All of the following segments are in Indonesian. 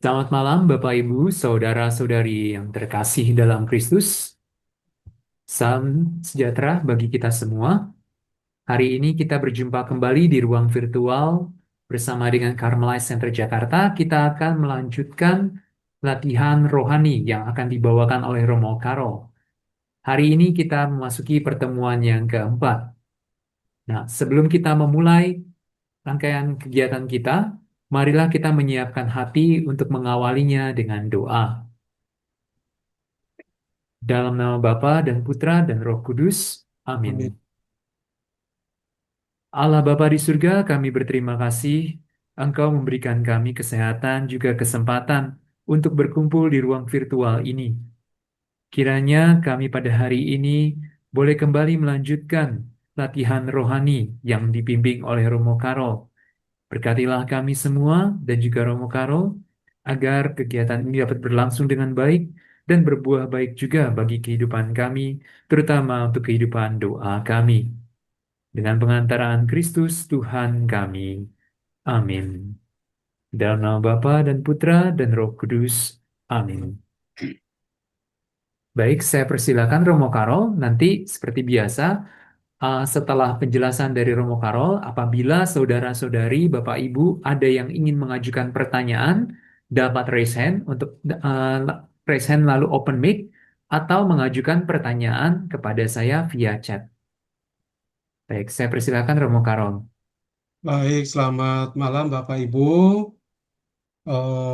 Selamat malam, Bapak, Ibu, saudara-saudari yang terkasih dalam Kristus. Salam sejahtera bagi kita semua. Hari ini kita berjumpa kembali di ruang virtual bersama dengan Carmelite Center Jakarta. Kita akan melanjutkan latihan rohani yang akan dibawakan oleh Romo Karol. Hari ini kita memasuki pertemuan yang keempat. Nah, sebelum kita memulai rangkaian kegiatan kita, marilah kita menyiapkan hati untuk mengawalinya dengan doa. Dalam nama Bapa dan Putra dan Roh Kudus. Amin. Amin. Allah Bapa di surga, kami berterima kasih Engkau memberikan kami kesehatan juga kesempatan untuk berkumpul di ruang virtual ini. Kiranya kami pada hari ini boleh kembali melanjutkan latihan rohani yang dibimbing oleh Romo Karol. Berkatilah kami semua dan juga Romo Karol agar kegiatan ini dapat berlangsung dengan baik dan berbuah baik juga bagi kehidupan kami, terutama untuk kehidupan doa kami. Dengan pengantaraan Kristus Tuhan kami. Amin. Dalam nama Bapa dan Putra dan Roh Kudus. Amin. Baik, saya persilakan Romo Karol. Nanti seperti biasa, setelah penjelasan dari Romo Karol, apabila saudara-saudari, Bapak Ibu ada yang ingin mengajukan pertanyaan, dapat raise hand untuk raise hand lalu open mic atau mengajukan pertanyaan kepada saya via chat. Baik, saya persilakan Romo Karol. Baik, selamat malam Bapak Ibu.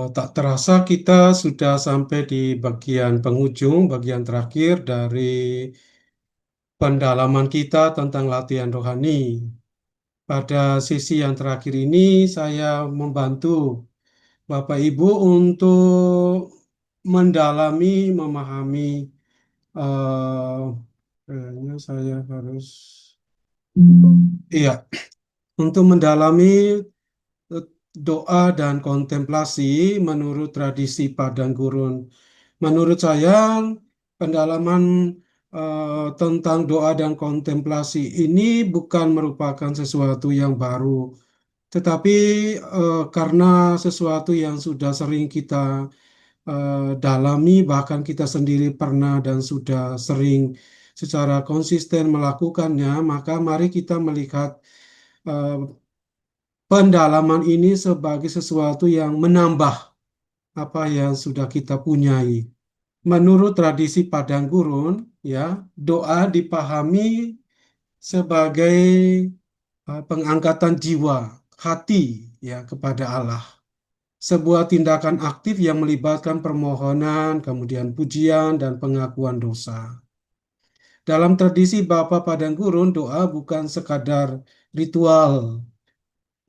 Tak terasa kita sudah sampai di bagian penghujung, bagian terakhir dari pendalaman kita tentang latihan rohani. Pada sesi yang terakhir ini, saya membantu Bapak Ibu untuk mendalami, memahami. eh, Kayaknya saya harus, iya, untuk mendalami doa dan kontemplasi menurut tradisi Padang Gurun. Menurut saya, pendalaman tentang doa dan kontemplasi ini bukan merupakan sesuatu yang baru, tetapi karena sesuatu yang sudah sering kita dalami, bahkan kita sendiri pernah dan sudah sering secara konsisten melakukannya, maka mari kita melihat eh, pendalaman ini sebagai sesuatu yang menambah apa yang sudah kita punyai. Menurut tradisi Padang Gurun, ya, doa dipahami sebagai pengangkatan jiwa, hati, ya, kepada Allah. Sebuah tindakan aktif yang melibatkan permohonan, kemudian pujian, dan pengakuan dosa. Dalam tradisi Bapa Padang Gurun, doa bukan sekadar ritual,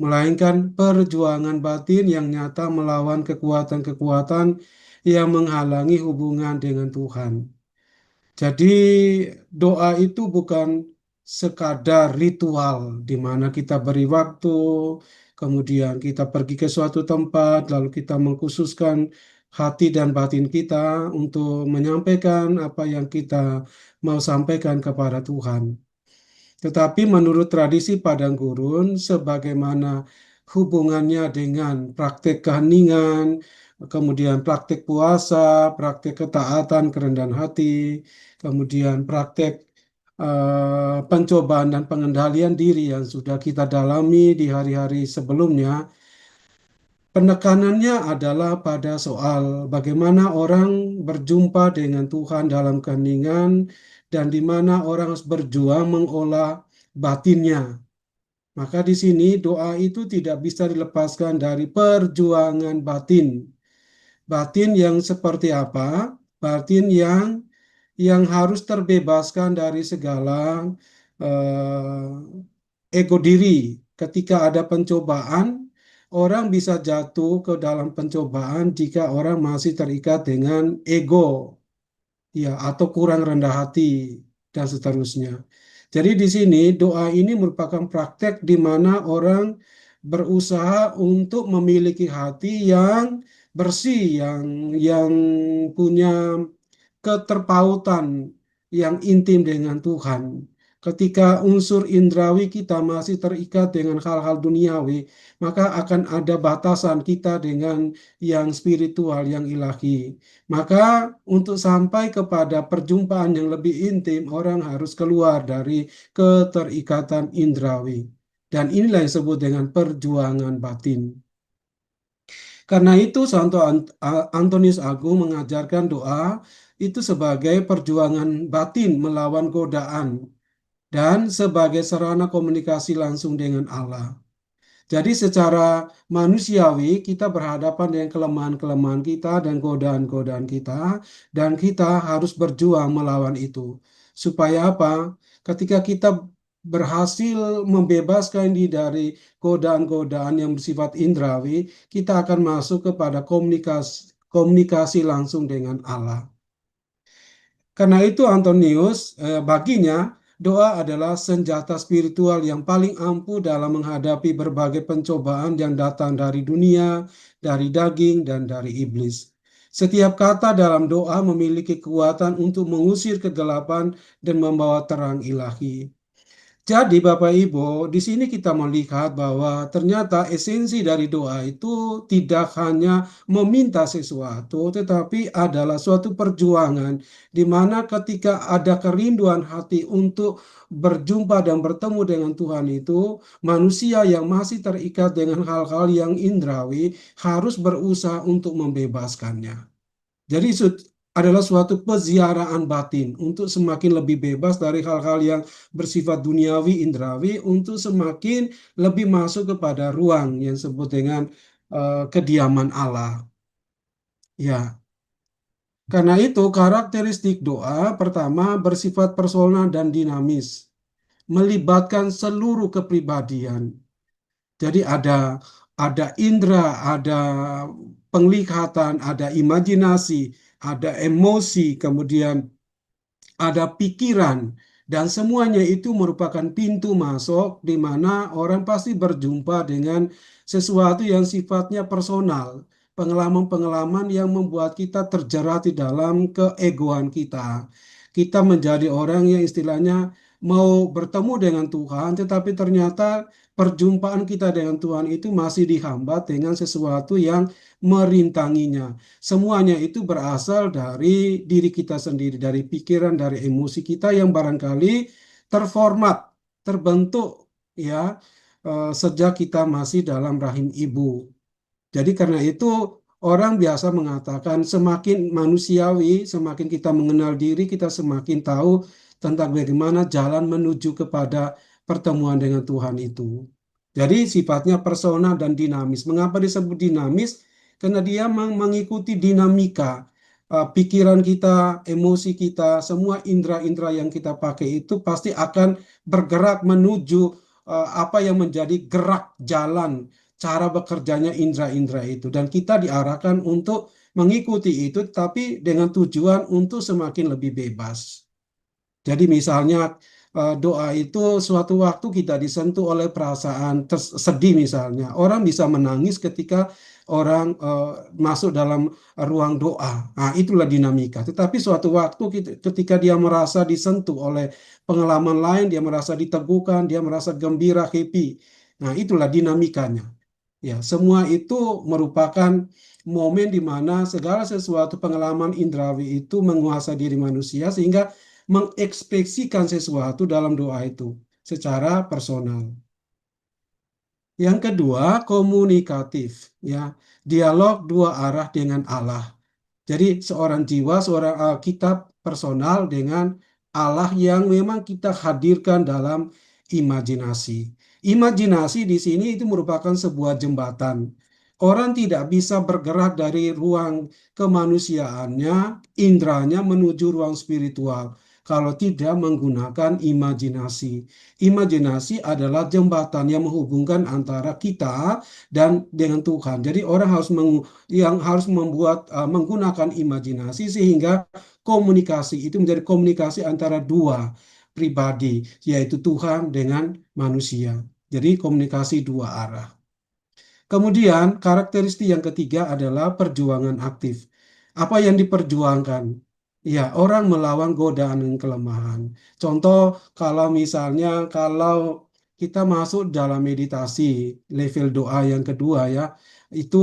melainkan perjuangan batin yang nyata melawan kekuatan-kekuatan yang menghalangi hubungan dengan Tuhan. Jadi doa itu bukan sekadar ritual di mana kita beri waktu, kemudian kita pergi ke suatu tempat, lalu kita mengkhususkan hati dan batin kita untuk menyampaikan apa yang kita mau sampaikan kepada Tuhan. Tetapi menurut tradisi Padang Gurun, sebagaimana hubungannya dengan praktek keheningan, kemudian praktek puasa, praktek ketaatan, kerendahan hati, kemudian praktek pencobaan dan pengendalian diri yang sudah kita dalami di hari-hari sebelumnya, penekanannya adalah pada soal bagaimana orang berjumpa dengan Tuhan dalam keheningan dan di mana orang harus berjuang mengolah batinnya. Maka di sini doa itu tidak bisa dilepaskan dari perjuangan batin. Batin yang seperti apa? Batin yang harus terbebaskan dari segala ego diri. Ketika ada pencobaan, orang bisa jatuh ke dalam pencobaan jika orang masih terikat dengan ego, ya, atau kurang rendah hati dan seterusnya. Jadi di sini doa ini merupakan praktek di mana orang berusaha untuk memiliki hati yang bersih, yang punya keterpautan yang intim dengan Tuhan. Ketika unsur indrawi kita masih terikat dengan hal-hal duniawi, maka akan ada batasan kita dengan yang spiritual, yang ilahi. Maka untuk sampai kepada perjumpaan yang lebih intim, orang harus keluar dari keterikatan indrawi. Dan inilah yang disebut dengan perjuangan batin. Karena itu Santo Antonius Agung mengajarkan doa itu sebagai perjuangan batin melawan godaan dan sebagai sarana komunikasi langsung dengan Allah. Jadi secara manusiawi kita berhadapan dengan kelemahan-kelemahan kita dan godaan-godaan kita dan kita harus berjuang melawan itu. Supaya apa? Ketika kita berhasil membebaskan diri dari godaan-godaan yang bersifat indrawi, kita akan masuk kepada komunikasi langsung dengan Allah. Karena itu Antonius baginya doa adalah senjata spiritual yang paling ampuh dalam menghadapi berbagai pencobaan yang datang dari dunia, dari daging, dan dari iblis. Setiap kata dalam doa memiliki kekuatan untuk mengusir kegelapan dan membawa terang ilahi. Jadi Bapak Ibu, di sini kita melihat bahwa ternyata esensi dari doa itu tidak hanya meminta sesuatu, tetapi adalah suatu perjuangan di mana ketika ada kerinduan hati untuk berjumpa dan bertemu dengan Tuhan itu, manusia yang masih terikat dengan hal-hal yang indrawi harus berusaha untuk membebaskannya. Jadi adalah suatu peziaraan batin untuk semakin lebih bebas dari hal-hal yang bersifat duniawi, indrawi, untuk semakin lebih masuk kepada ruang yang disebut dengan kediaman Allah. Ya, karena itu karakteristik doa pertama bersifat personal dan dinamis, melibatkan seluruh kepribadian. Jadi ada indera, ada penglihatan, ada imajinasi, ada emosi, kemudian ada pikiran, dan semuanya itu merupakan pintu masuk di mana orang pasti berjumpa dengan sesuatu yang sifatnya personal, pengalaman-pengalaman yang membuat kita terjerat di dalam keegoan kita. Kita menjadi orang yang istilahnya mau bertemu dengan Tuhan, tetapi ternyata perjumpaan kita dengan Tuhan itu masih dihambat dengan sesuatu yang merintanginya. Semuanya itu berasal dari diri kita sendiri, dari pikiran, dari emosi kita yang barangkali terformat, terbentuk ya sejak kita masih dalam rahim ibu. Jadi karena itu orang biasa mengatakan semakin manusiawi, semakin kita mengenal diri, kita semakin tahu tentang bagaimana jalan menuju kepada pertemuan dengan Tuhan itu. Jadi sifatnya personal dan dinamis. Mengapa disebut dinamis? Karena dia mengikuti dinamika pikiran kita, emosi kita, semua indera-indera yang kita pakai itu pasti akan bergerak menuju apa yang menjadi gerak jalan cara bekerjanya indera-indera itu. Dan kita diarahkan untuk mengikuti itu, tapi dengan tujuan untuk semakin lebih bebas. Jadi misalnya doa itu suatu waktu kita disentuh oleh perasaan sedih misalnya. Orang bisa menangis ketika orang masuk dalam ruang doa. Nah, itulah dinamika. Tetapi suatu waktu ketika dia merasa disentuh oleh pengalaman lain, dia merasa diteguhkan, dia merasa gembira, happy. Nah, itulah dinamikanya. Ya, semua itu merupakan momen di mana segala sesuatu pengalaman indrawi itu menguasai diri manusia sehingga mengekspresikan sesuatu dalam doa itu secara personal. Yang kedua, komunikatif, ya, dialog dua arah dengan Allah. Jadi seorang jiwa, seorang kitab personal dengan Allah yang memang kita hadirkan dalam imajinasi. Imajinasi di sini itu merupakan sebuah jembatan. Orang tidak bisa bergerak dari ruang kemanusiaannya, indranya menuju ruang spiritual kalau tidak menggunakan imajinasi. Imajinasi adalah jembatan yang menghubungkan antara kita dan dengan Tuhan. Jadi orang harus membuat menggunakan imajinasi sehingga komunikasi itu menjadi komunikasi antara dua pribadi, yaitu Tuhan dengan manusia. Jadi komunikasi dua arah. Kemudian karakteristik yang ketiga adalah perjuangan aktif. Apa yang diperjuangkan? Ya, orang melawan godaan dan kelemahan. Contoh, kalau misalnya kalau kita masuk dalam meditasi level doa yang kedua ya, itu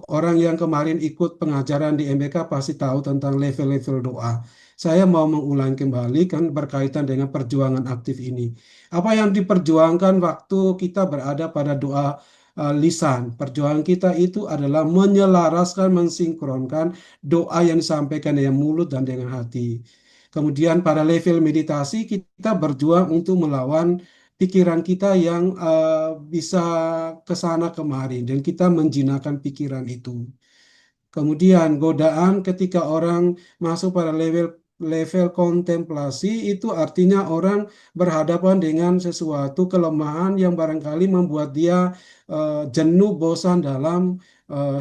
orang yang kemarin ikut pengajaran di MBK pasti tahu tentang level-level doa. Saya mau mengulang kembali kan berkaitan dengan perjuangan aktif ini. Apa yang diperjuangkan waktu kita berada pada doa lisan. Perjuangan kita itu adalah menyelaraskan, mensinkronkan doa yang disampaikan dengan mulut dan dengan hati. Kemudian pada level meditasi kita berjuang untuk melawan pikiran kita yang bisa ke sana kemari dan kita menjinakkan pikiran itu. Kemudian godaan ketika orang masuk pada level level kontemplasi itu artinya orang berhadapan dengan sesuatu kelemahan yang barangkali membuat dia jenuh, bosan dalam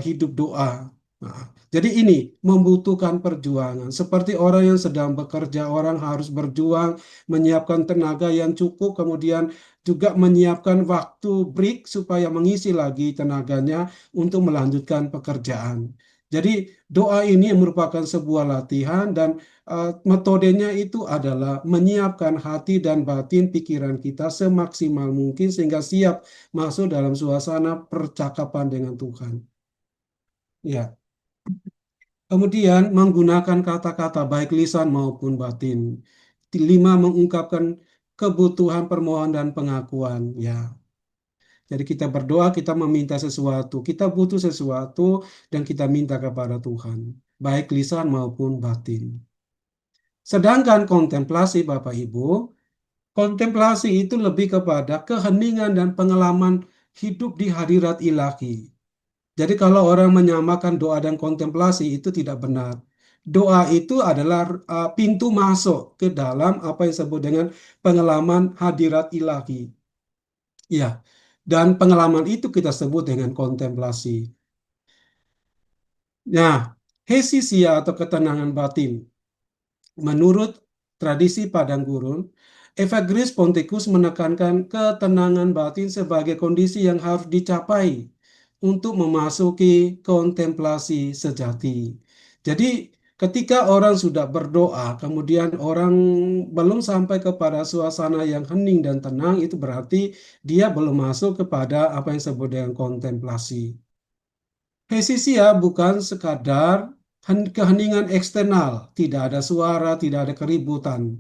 hidup doa. Nah, jadi ini membutuhkan perjuangan. Seperti orang yang sedang bekerja, orang harus berjuang menyiapkan tenaga yang cukup, kemudian juga menyiapkan waktu break supaya mengisi lagi tenaganya untuk melanjutkan pekerjaan. Jadi doa ini merupakan sebuah latihan dan metodenya itu adalah menyiapkan hati dan batin pikiran kita semaksimal mungkin sehingga siap masuk dalam suasana percakapan dengan Tuhan. Ya, kemudian menggunakan kata-kata baik lisan maupun batin. Lima, mengungkapkan kebutuhan permohonan dan pengakuan. Ya, jadi kita berdoa, kita meminta sesuatu, kita butuh sesuatu dan kita minta kepada Tuhan, baik lisan maupun batin. Sedangkan kontemplasi, Bapak Ibu, kontemplasi itu lebih kepada keheningan dan pengalaman hidup di hadirat ilahi. Jadi kalau orang menyamakan doa dan kontemplasi itu tidak benar. Doa itu adalah pintu masuk ke dalam apa yang disebut dengan pengalaman hadirat ilahi. Ya, dan pengalaman itu kita sebut dengan kontemplasi. Nah, hesia atau ketenangan batin. Menurut tradisi Padang Gurun, Evagrius Ponticus menekankan ketenangan batin sebagai kondisi yang harus dicapai untuk memasuki kontemplasi sejati. Jadi, ketika orang sudah berdoa, kemudian orang belum sampai kepada suasana yang hening dan tenang, itu berarti dia belum masuk kepada apa yang disebut dengan kontemplasi. Hesisia bukan sekadar keheningan eksternal, tidak ada suara, tidak ada keributan.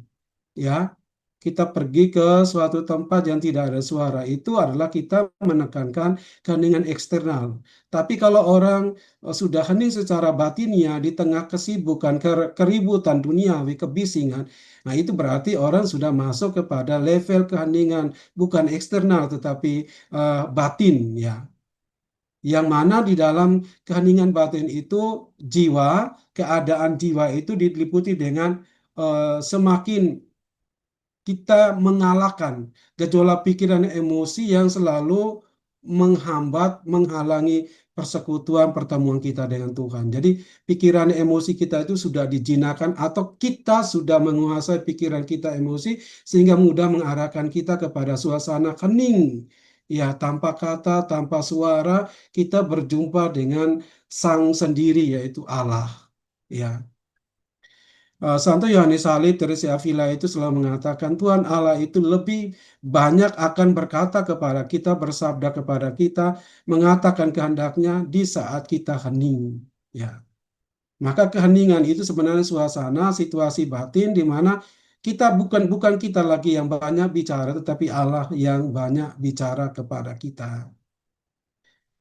Ya, kita pergi ke suatu tempat yang tidak ada suara, itu adalah kita menekankan keheningan eksternal. Tapi kalau orang sudah hening secara batinnya di tengah kesibukan, keributan duniawi, kebisingan, nah itu berarti orang sudah masuk kepada level keheningan bukan eksternal tetapi batin ya. Yang mana di dalam keheningan batin itu jiwa, keadaan jiwa itu diliputi dengan semakin kita mengalahkan gejolak pikiran dan emosi yang selalu menghambat, menghalangi persekutuan pertemuan kita dengan Tuhan. Jadi pikiran emosi kita itu sudah dijinakan atau kita sudah menguasai pikiran kita emosi sehingga mudah mengarahkan kita kepada suasana hening. Ya, tanpa kata, tanpa suara, kita berjumpa dengan Sang sendiri yaitu Allah. Ya. Santo Yohanes Salib Teresa Avila itu selalu mengatakan Tuhan Allah itu lebih banyak akan berkata kepada kita, bersabda kepada kita, mengatakan kehendaknya di saat kita hening. Ya, maka keheningan itu sebenarnya suasana, situasi batin di mana kita bukan kita lagi yang banyak bicara, tetapi Allah yang banyak bicara kepada kita.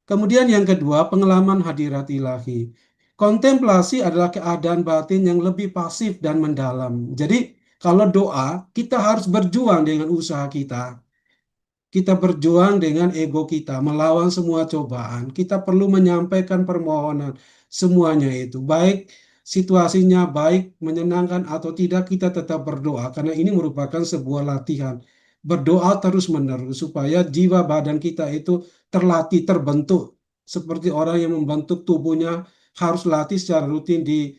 Kemudian yang kedua, pengalaman hadirat ilahi. Kontemplasi adalah keadaan batin yang lebih pasif dan mendalam. Jadi, kalau doa, kita harus berjuang dengan usaha kita. Kita berjuang dengan ego kita, melawan semua cobaan. Kita perlu menyampaikan permohonan, semuanya itu. Baik situasinya baik, menyenangkan atau tidak, kita tetap berdoa. Karena ini merupakan sebuah latihan. Berdoa terus-menerus supaya jiwa badan kita itu terlatih, terbentuk. Seperti orang yang membentuk tubuhnya harus latih secara rutin di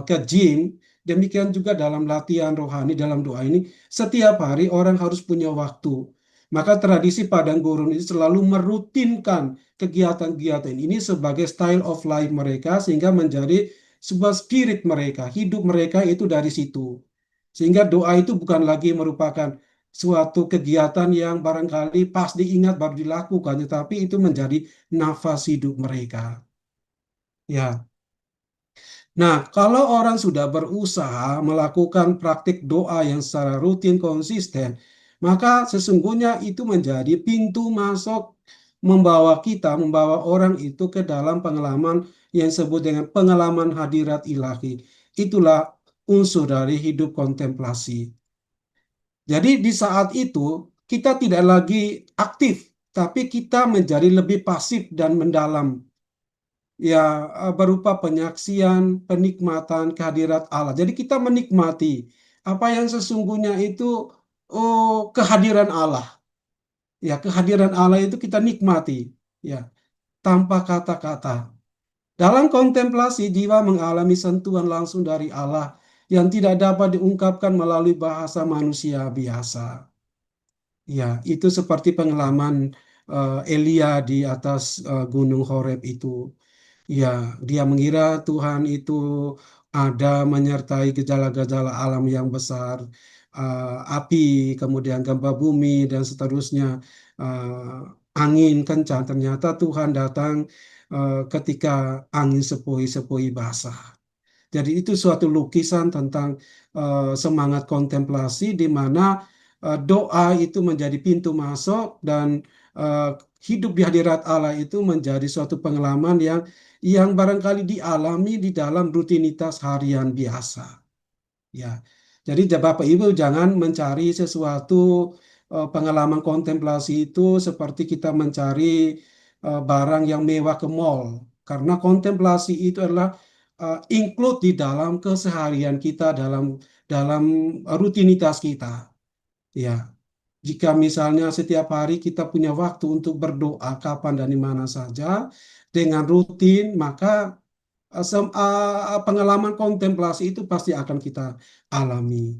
ke gym. Demikian juga dalam latihan rohani, dalam doa ini. Setiap hari orang harus punya waktu. Maka tradisi Padang Gurun itu selalu merutinkan kegiatan-kegiatan ini sebagai style of life mereka sehingga menjadi sebuah spirit mereka, hidup mereka itu dari situ. Sehingga doa itu bukan lagi merupakan suatu kegiatan yang barangkali pas diingat baru dilakukan, tetapi itu menjadi nafas hidup mereka. Ya. Nah, kalau orang sudah berusaha melakukan praktik doa yang secara rutin konsisten, maka sesungguhnya itu menjadi pintu masuk membawa kita, membawa orang itu ke dalam pengalaman yang disebut dengan pengalaman hadirat ilahi. Itulah unsur dari hidup kontemplasi. Jadi di saat itu kita tidak lagi aktif, tapi kita menjadi lebih pasif dan mendalam, ya, berupa penyaksian, penikmatan kehadirat Allah. Jadi kita menikmati apa yang sesungguhnya itu, oh, kehadiran Allah. Ya, kehadiran Allah itu kita nikmati, ya, tanpa kata-kata. Dalam kontemplasi jiwa mengalami sentuhan langsung dari Allah yang tidak dapat diungkapkan melalui bahasa manusia biasa. Ya, itu seperti pengalaman Elia di atas Gunung Horeb itu. Ya, dia mengira Tuhan itu ada menyertai gejala-gejala alam yang besar, api, kemudian gempa bumi, dan seterusnya, angin kencang. Ternyata Tuhan datang ketika angin sepoi-sepoi basah. Jadi itu suatu lukisan tentang semangat kontemplasi di mana doa itu menjadi pintu masuk dan eh, hidup di hadirat Allah itu menjadi suatu pengalaman yang barangkali dialami di dalam rutinitas harian biasa. Ya, jadi Bapak Ibu jangan mencari sesuatu pengalaman kontemplasi itu seperti kita mencari barang yang mewah ke mall, karena kontemplasi itu adalah include di dalam keseharian kita, dalam rutinitas kita. Ya, jika misalnya setiap hari kita punya waktu untuk berdoa kapan dan di mana saja dengan rutin, maka pengalaman kontemplasi itu pasti akan kita alami.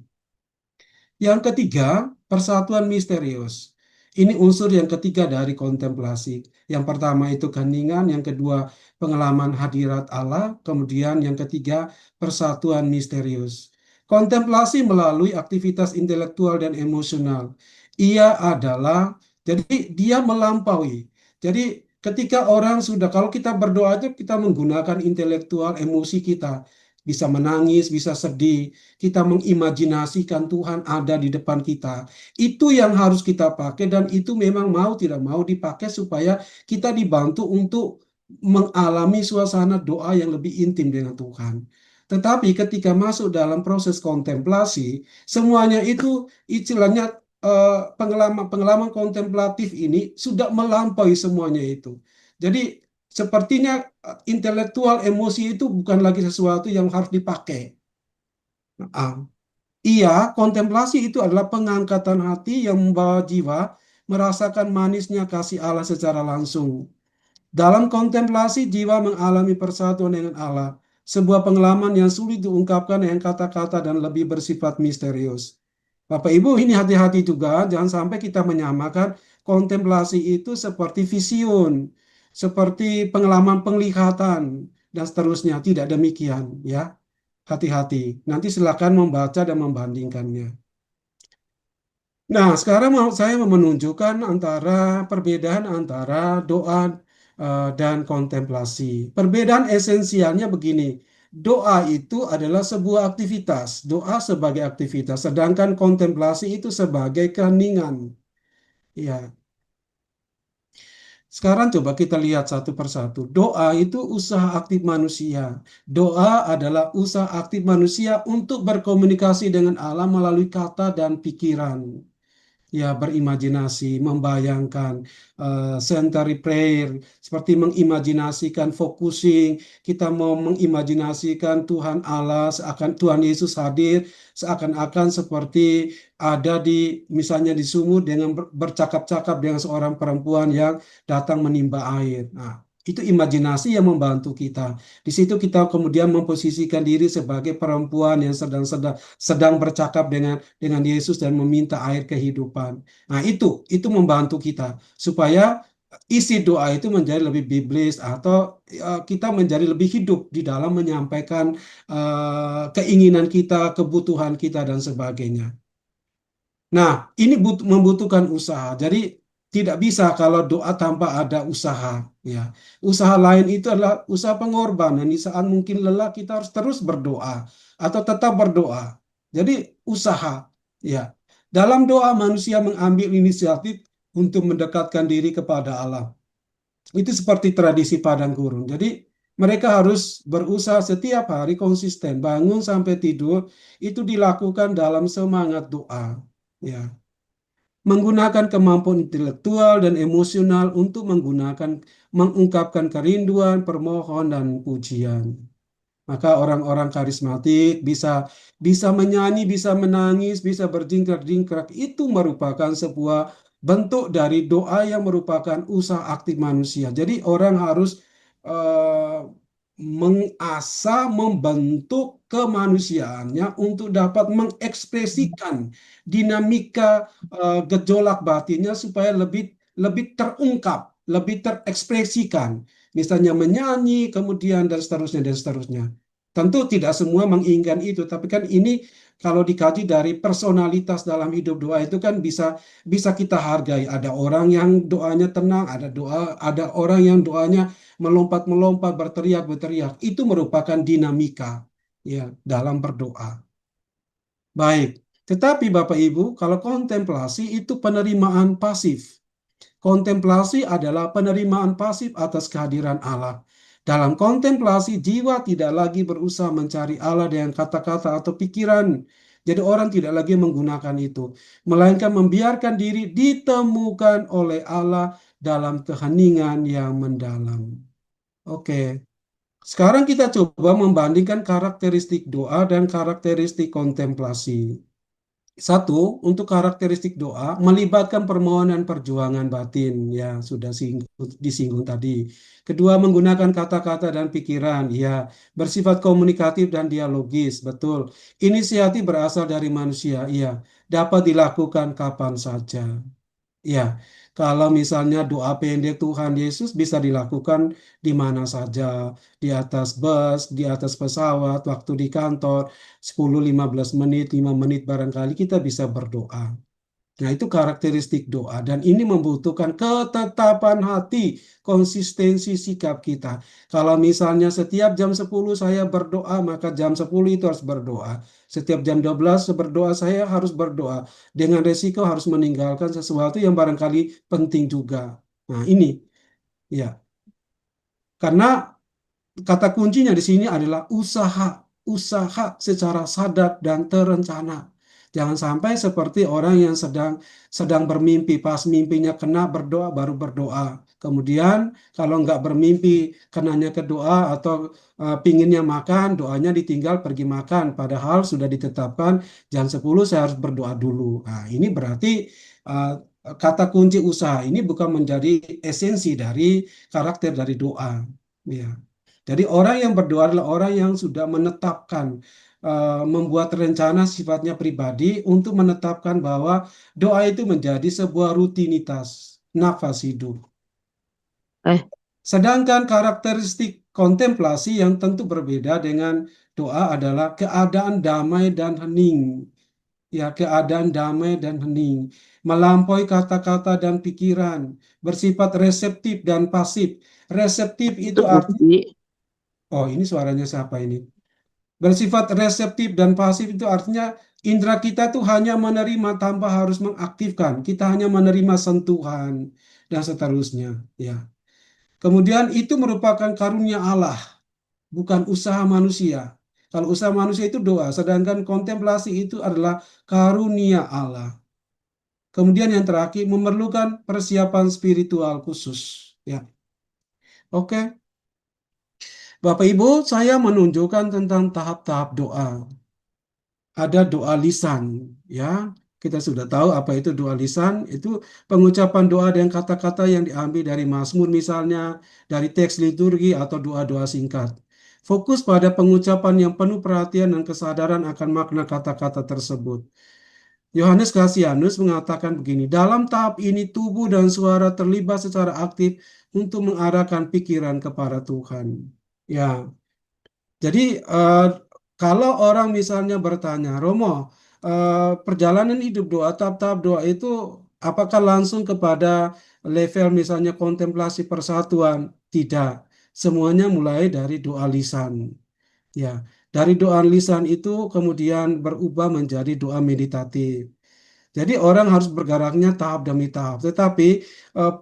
Yang ketiga, persatuan misterius. Ini unsur yang ketiga dari kontemplasi. Yang pertama itu keheningan, yang kedua pengalaman hadirat Allah, kemudian yang ketiga persatuan misterius. Kontemplasi melalui aktivitas intelektual dan emosional. Ia adalah, jadi dia melampaui. Jadi ketika orang sudah, kalau kita berdoa aja kita menggunakan intelektual, emosi kita. Bisa menangis, bisa sedih, kita mengimajinasikan Tuhan ada di depan kita. Itu yang harus kita pakai dan itu memang mau tidak mau dipakai supaya kita dibantu untuk mengalami suasana doa yang lebih intim dengan Tuhan. Tetapi ketika masuk dalam proses kontemplasi, semuanya itu istilahnya pengalaman-pengalaman kontemplatif ini sudah melampaui semuanya itu. Jadi sepertinya intelektual emosi itu bukan lagi sesuatu yang harus dipakai. Nah, iya, kontemplasi itu adalah pengangkatan hati yang membawa jiwa merasakan manisnya kasih Allah secara langsung. Dalam kontemplasi, jiwa mengalami persatuan dengan Allah, sebuah pengalaman yang sulit diungkapkan dengan kata-kata dan lebih bersifat misterius. Bapak Ibu, ini hati-hati juga, jangan sampai kita menyamakan kontemplasi itu seperti vision, seperti pengalaman penglihatan, dan seterusnya. Tidak demikian, ya. Hati-hati. Nanti silakan membaca dan membandingkannya. Nah, sekarang saya mau menunjukkan perbedaan antara doa dan kontemplasi. Perbedaan esensialnya begini. Doa itu adalah sebuah aktivitas, doa sebagai aktivitas, sedangkan kontemplasi itu sebagai keheningan. Ya, sekarang coba kita lihat satu persatu. Doa itu usaha aktif manusia. Doa adalah usaha aktif manusia untuk berkomunikasi dengan Allah melalui kata dan pikiran. Ya, berimajinasi, membayangkan, century prayer, seperti mengimajinasikan focusing, kita mau mengimajinasikan Tuhan Allah seakan Tuhan Yesus hadir, seakan-akan seperti ada di misalnya di sumur dengan bercakap-cakap dengan seorang perempuan yang datang menimba air. Nah, itu imajinasi yang membantu kita. Di situ kita kemudian memposisikan diri sebagai perempuan yang sedang bercakap dengan Yesus dan meminta air kehidupan. Nah, itu membantu kita supaya isi doa itu menjadi lebih biblis atau kita menjadi lebih hidup di dalam menyampaikan keinginan kita, kebutuhan kita dan sebagainya. Nah, ini membutuhkan usaha. Jadi tidak bisa kalau doa tanpa ada usaha, ya. Usaha lain itu adalah usaha pengorbanan. Di saat mungkin lelah kita harus terus berdoa atau tetap berdoa. Jadi usaha, ya. Dalam doa manusia mengambil inisiatif untuk mendekatkan diri kepada Allah. Itu seperti tradisi padang gurun. Jadi mereka harus berusaha setiap hari konsisten, bangun sampai tidur itu dilakukan dalam semangat doa. Ya, menggunakan kemampuan intelektual dan emosional untuk mengungkapkan kerinduan, permohonan dan pujian. Maka orang-orang karismatik bisa bisa menyanyi, bisa menangis, bisa berjingkrak-jingkrak. Itu merupakan sebuah bentuk dari doa yang merupakan usaha aktif manusia. Jadi orang harus eh, mengasah, membentuk kemanusiaannya untuk dapat mengekspresikan dinamika gejolak batinnya supaya lebih lebih terungkap, lebih terekspresikan. Misalnya menyanyi, kemudian dan seterusnya dan seterusnya. Tentu tidak semua menginginkan itu, tapi kan ini kalau dikaji dari personalitas dalam hidup doa itu kan bisa bisa kita hargai. Ada orang yang doanya tenang, ada orang yang doanya melompat-melompat, berteriak-berteriak. Itu merupakan dinamika ya dalam berdoa. Baik, tetapi Bapak Ibu, kalau kontemplasi itu penerimaan pasif. Kontemplasi adalah penerimaan pasif atas kehadiran Allah. Dalam kontemplasi, jiwa tidak lagi berusaha mencari Allah dengan kata-kata atau pikiran. Jadi orang tidak lagi menggunakan itu, melainkan membiarkan diri ditemukan oleh Allah dalam keheningan yang mendalam. Oke, sekarang kita coba membandingkan karakteristik doa dan karakteristik kontemplasi. Satu, untuk karakteristik doa melibatkan permohonan perjuangan batin, ya sudah disinggung tadi. Kedua, menggunakan kata-kata dan pikiran, ya bersifat komunikatif dan dialogis, betul. Inisiatif berasal dari manusia, iya, dapat dilakukan kapan saja. Ya, kalau misalnya doa pendek Tuhan Yesus bisa dilakukan di mana saja, di atas bus, di atas pesawat, waktu di kantor, 10-15 menit, 5 menit barangkali kita bisa berdoa. Nah, itu karakteristik doa dan ini membutuhkan ketetapan hati, konsistensi sikap kita. Kalau misalnya setiap jam 10 saya berdoa, maka jam 10 itu harus berdoa. Setiap jam 12 berdoa, saya harus berdoa. Dengan resiko harus meninggalkan sesuatu yang barangkali penting juga. Nah, ini ya. Karena kata kuncinya di sini adalah usaha, usaha secara sadar dan terencana. Jangan sampai seperti orang yang sedang sedang bermimpi, pas mimpinya kena berdoa baru berdoa. Kemudian kalau nggak bermimpi kenanya ke doa atau pinginnya makan, doanya ditinggal pergi makan. Padahal sudah ditetapkan jam 10 saya harus berdoa dulu. Nah, ini berarti uh, kata kunci usaha ini bukan menjadi esensi dari karakter dari doa. Ya. Jadi orang yang berdoa adalah orang yang sudah menetapkan, membuat rencana sifatnya pribadi untuk menetapkan bahwa doa itu menjadi sebuah rutinitas, nafas hidup. Eh, Sedangkan karakteristik kontemplasi yang tentu berbeda dengan doa adalah keadaan damai dan hening. Ya, keadaan damai dan hening, melampaui kata-kata dan pikiran, bersifat reseptif dan pasif. Reseptif itu itu arti, Gusti. oh ini suaranya siapa ini? Bersifat reseptif dan pasif itu artinya indera kita tuh hanya menerima tanpa harus mengaktifkan. Kita hanya menerima sentuhan dan seterusnya. Ya. Kemudian itu merupakan karunia Allah, bukan usaha manusia. Kalau usaha manusia itu doa, sedangkan kontemplasi itu adalah karunia Allah. Kemudian yang terakhir memerlukan persiapan spiritual khusus. Ya, oke. Bapak Ibu, saya menunjukkan tentang tahap-tahap doa. Ada doa lisan, ya. Kita sudah tahu apa itu doa lisan, itu pengucapan doa dengan kata-kata yang diambil dari Mazmur misalnya, dari teks liturgi atau doa-doa singkat. Fokus pada pengucapan yang penuh perhatian dan kesadaran akan makna kata-kata tersebut. Yohanes Cassianus mengatakan begini, dalam tahap ini tubuh dan suara terlibat secara aktif untuk mengarahkan pikiran kepada Tuhan. Ya, jadi kalau orang misalnya bertanya, Romo, perjalanan hidup doa, tahap-tahap doa itu apakah langsung kepada level misalnya kontemplasi persatuan? Tidak. Semuanya mulai dari doa lisan. Ya, dari doa lisan itu kemudian berubah menjadi doa meditatif. Jadi orang harus bergeraknya tahap demi tahap. Tetapi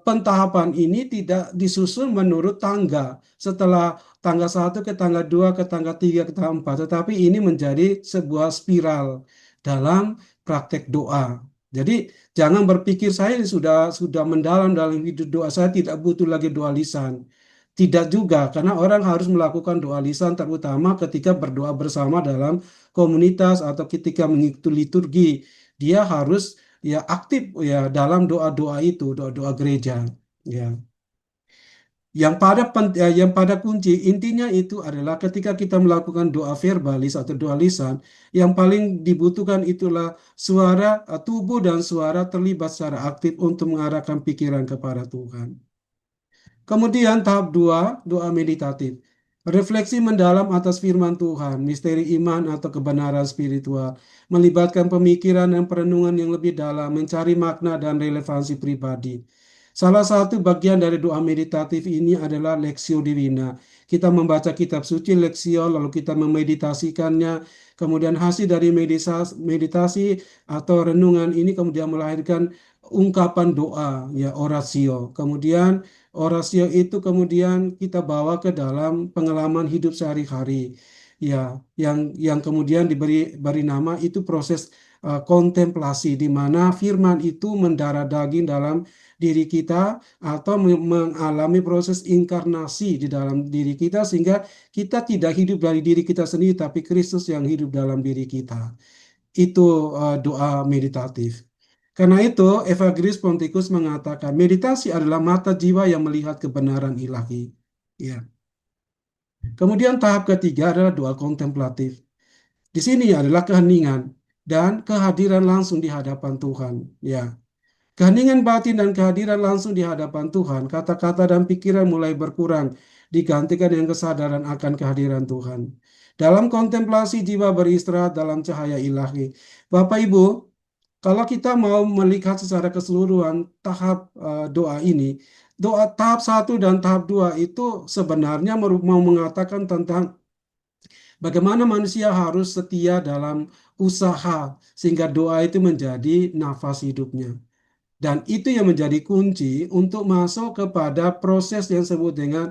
pentahapan ini tidak disusun menurut tangga. Setelah tangga 1 ke tangga 2 ke tangga 3 ke tangga 4. Tetapi ini menjadi sebuah spiral dalam praktek doa. Jadi jangan berpikir saya sudah mendalam dalam hidup doa. Saya tidak butuh lagi doa lisan. Tidak juga, karena orang harus melakukan doa lisan terutama ketika berdoa bersama dalam komunitas atau ketika mengikuti liturgi. Dia harus ya aktif ya dalam doa-doa itu, doa-doa gereja. Ya, yang pada kunci intinya itu adalah ketika kita melakukan doa verbalis atau doa lisan, yang paling dibutuhkan itulah suara tubuh dan suara terlibat secara aktif untuk mengarahkan pikiran kepada Tuhan. Kemudian tahap 2, doa meditatif. Refleksi mendalam atas firman Tuhan, misteri iman atau kebenaran spiritual, melibatkan pemikiran dan perenungan yang lebih dalam, mencari makna dan relevansi pribadi. Salah satu bagian dari doa meditatif ini adalah Lectio Divina. Kita membaca kitab suci Lectio, lalu kita memeditasikannya, kemudian hasil dari meditasi atau renungan ini kemudian melahirkan ungkapan doa, ya oratio. Kemudian orasio itu kemudian kita bawa ke dalam pengalaman hidup sehari-hari. Ya, yang kemudian diberi nama itu proses kontemplasi di mana firman itu mendarah daging dalam diri kita atau mengalami proses inkarnasi di dalam diri kita sehingga kita tidak hidup dari diri kita sendiri tapi Kristus yang hidup dalam diri kita. Itu doa meditatif. Karena itu, Evagrius Ponticus mengatakan meditasi adalah mata jiwa yang melihat kebenaran ilahi. Ya. Kemudian tahap ketiga adalah doa kontemplatif. Di sini adalah keheningan dan kehadiran langsung di hadapan Tuhan. Ya. Keheningan batin dan kehadiran langsung di hadapan Tuhan, kata-kata dan pikiran mulai berkurang, digantikan dengan kesadaran akan kehadiran Tuhan. Dalam kontemplasi jiwa beristirahat dalam cahaya ilahi. Bapak Ibu, kalau kita mau melihat secara keseluruhan tahap doa ini, doa tahap 1 dan tahap 2 itu sebenarnya mau mengatakan tentang bagaimana manusia harus setia dalam usaha sehingga doa itu menjadi nafas hidupnya. Dan itu yang menjadi kunci untuk masuk kepada proses yang disebut dengan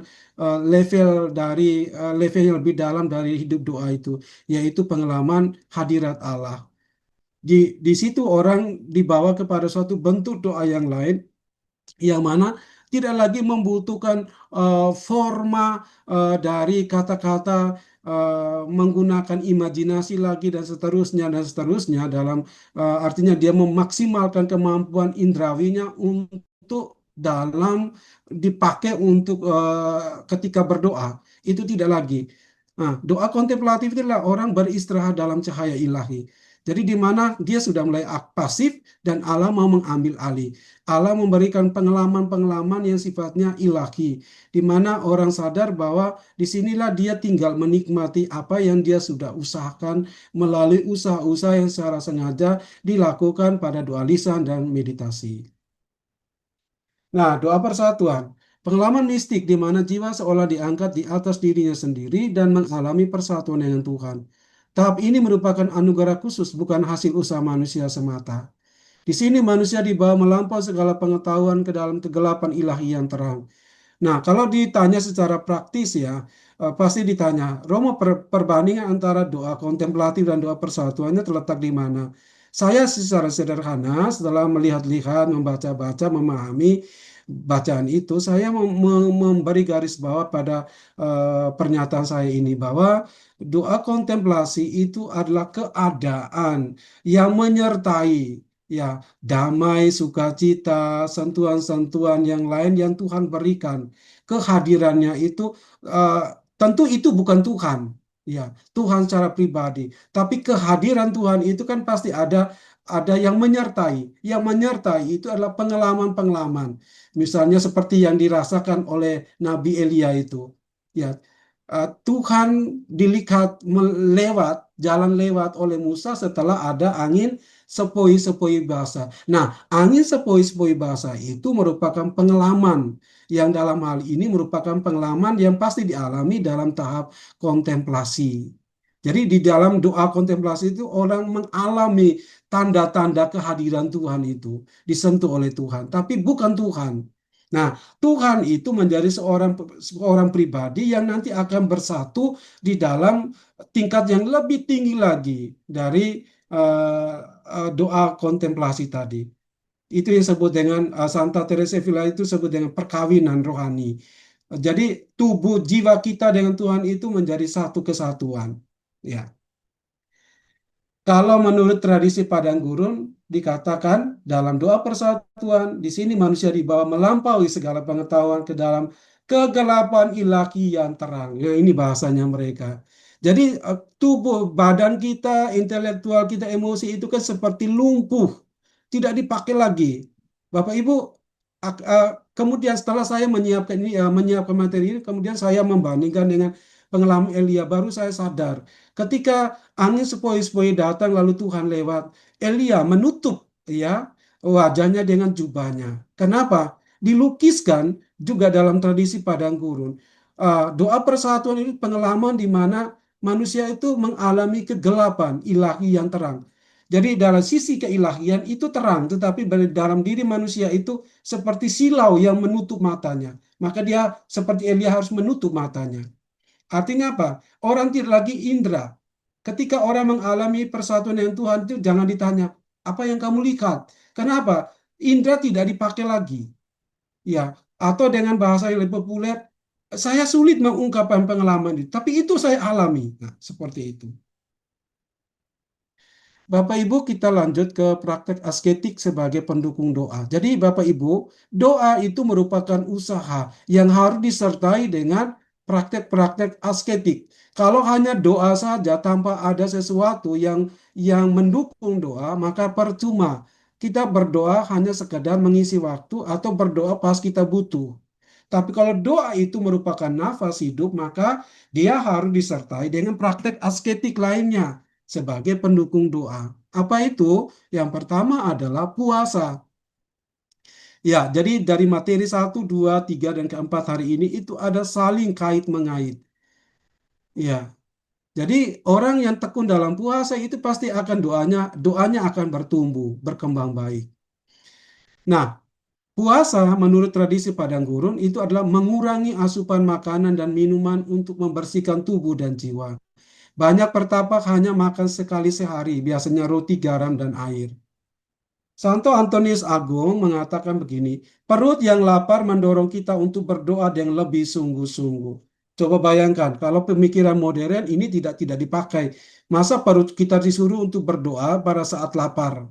level yang lebih dalam dari hidup doa itu, yaitu pengalaman hadirat Allah. Di situ orang dibawa kepada suatu bentuk doa yang lain yang mana tidak lagi membutuhkan forma dari kata-kata menggunakan imajinasi lagi dan seterusnya dalam artinya dia memaksimalkan kemampuan indrawinya untuk dalam dipakai untuk ketika berdoa itu tidak lagi. Nah, doa kontemplatif itu adalah orang beristirahat dalam cahaya ilahi. Jadi di mana dia sudah mulai pasif dan Allah mau mengambil alih. Allah memberikan pengalaman-pengalaman yang sifatnya ilahi, di mana orang sadar bahwa disinilah dia tinggal menikmati apa yang dia sudah usahakan melalui usaha-usaha yang secara sengaja dilakukan pada doa lisan dan meditasi. Nah, doa persatuan. Pengalaman mistik di mana jiwa seolah diangkat di atas dirinya sendiri dan mengalami persatuan dengan Tuhan. Tahap ini merupakan anugerah khusus, bukan hasil usaha manusia semata. Di sini manusia dibawa melampaui segala pengetahuan ke dalam kegelapan ilahi yang terang. Nah, kalau ditanya secara praktis ya, pasti ditanya, Romo perbandingan antara doa kontemplatif dan doa persatuannya terletak di mana? Saya secara sederhana setelah melihat-lihat, membaca-baca, memahami bacaan itu, saya memberi garis bawah pada pernyataan saya ini bahwa doa kontemplasi itu adalah keadaan yang menyertai ya damai, sukacita, sentuhan-sentuhan yang lain yang Tuhan berikan. Kehadirannya itu eh, tentu itu bukan Tuhan, ya Tuhan secara pribadi. Tapi kehadiran Tuhan itu kan pasti ada ada yang menyertai. Yang menyertai itu adalah pengalaman-pengalaman. Misalnya seperti yang dirasakan oleh Nabi Elia itu. Ya, Tuhan dilihat jalan lewat oleh Musa setelah ada angin sepoi-sepoi basah. Nah, angin sepoi-sepoi basah itu merupakan pengalaman yang dalam hal ini merupakan pengalaman yang pasti dialami dalam tahap kontemplasi. Jadi di dalam doa kontemplasi itu orang mengalami tanda-tanda kehadiran Tuhan itu disentuh oleh Tuhan, tapi bukan Tuhan. Nah, Tuhan itu menjadi seorang pribadi yang nanti akan bersatu di dalam tingkat yang lebih tinggi lagi dari doa kontemplasi tadi. Itu yang disebut dengan Santa Teresa Villa itu sebut dengan perkawinan rohani. Jadi tubuh jiwa kita dengan Tuhan itu menjadi satu kesatuan. Ya. Kalau menurut tradisi Padang Gurun dikatakan dalam doa persatuan, di sini manusia dibawa melampaui segala pengetahuan ke dalam kegelapan ilahi yang terang. Ya, ini bahasanya mereka. Jadi tubuh, badan kita, intelektual kita, emosi itu kan seperti lumpuh, tidak dipakai lagi. Bapak Ibu, kemudian setelah saya menyiapkan ini, menyiapkan materi ini, kemudian saya membandingkan dengan pengalaman Elia, baru saya sadar. Ketika angin sepoi-sepoi datang lalu Tuhan lewat, Elia menutup ya wajahnya dengan jubahnya. Kenapa? Dilukiskan juga dalam tradisi Padang Gurun. Doa persatuan ini pengalaman di mana manusia itu mengalami kegelapan ilahi yang terang. Jadi dalam sisi keilahian itu terang, tetapi dalam diri manusia itu seperti silau yang menutup matanya. Maka dia seperti Elia harus menutup matanya. Artinya apa? Orang tidak lagi indera. Ketika orang mengalami persatuan dengan Tuhan itu jangan ditanya, apa yang kamu lihat? Kenapa? Indera tidak dipakai lagi. Ya, atau dengan bahasa yang lebih populer, saya sulit mengungkapkan pengalaman itu, tapi itu saya alami. Nah, seperti itu. Bapak Ibu, kita lanjut ke praktek asketik sebagai pendukung doa. Jadi Bapak Ibu, doa itu merupakan usaha yang harus disertai dengan praktek-praktek asketik. Kalau hanya doa saja tanpa ada sesuatu yang mendukung doa, maka percuma. Kita berdoa hanya sekedar mengisi waktu atau berdoa pas kita butuh. Tapi kalau doa itu merupakan nafas hidup, maka dia harus disertai dengan praktek asketik lainnya sebagai pendukung doa. Apa itu? Yang pertama adalah puasa. Ya, jadi dari materi 1, 2, 3, dan keempat hari ini itu ada saling kait-mengait. Ya, jadi orang yang tekun dalam puasa itu pasti akan doanya akan bertumbuh, berkembang baik. Nah, puasa menurut tradisi Padang Gurun itu adalah mengurangi asupan makanan dan minuman untuk membersihkan tubuh dan jiwa. Banyak pertapa hanya makan sekali sehari, biasanya roti, garam, dan air. Santo Antonius Agung mengatakan begini, perut yang lapar mendorong kita untuk berdoa dengan lebih sungguh-sungguh. Coba bayangkan, kalau pemikiran modern ini tidak dipakai. Masa perut kita disuruh untuk berdoa pada saat lapar?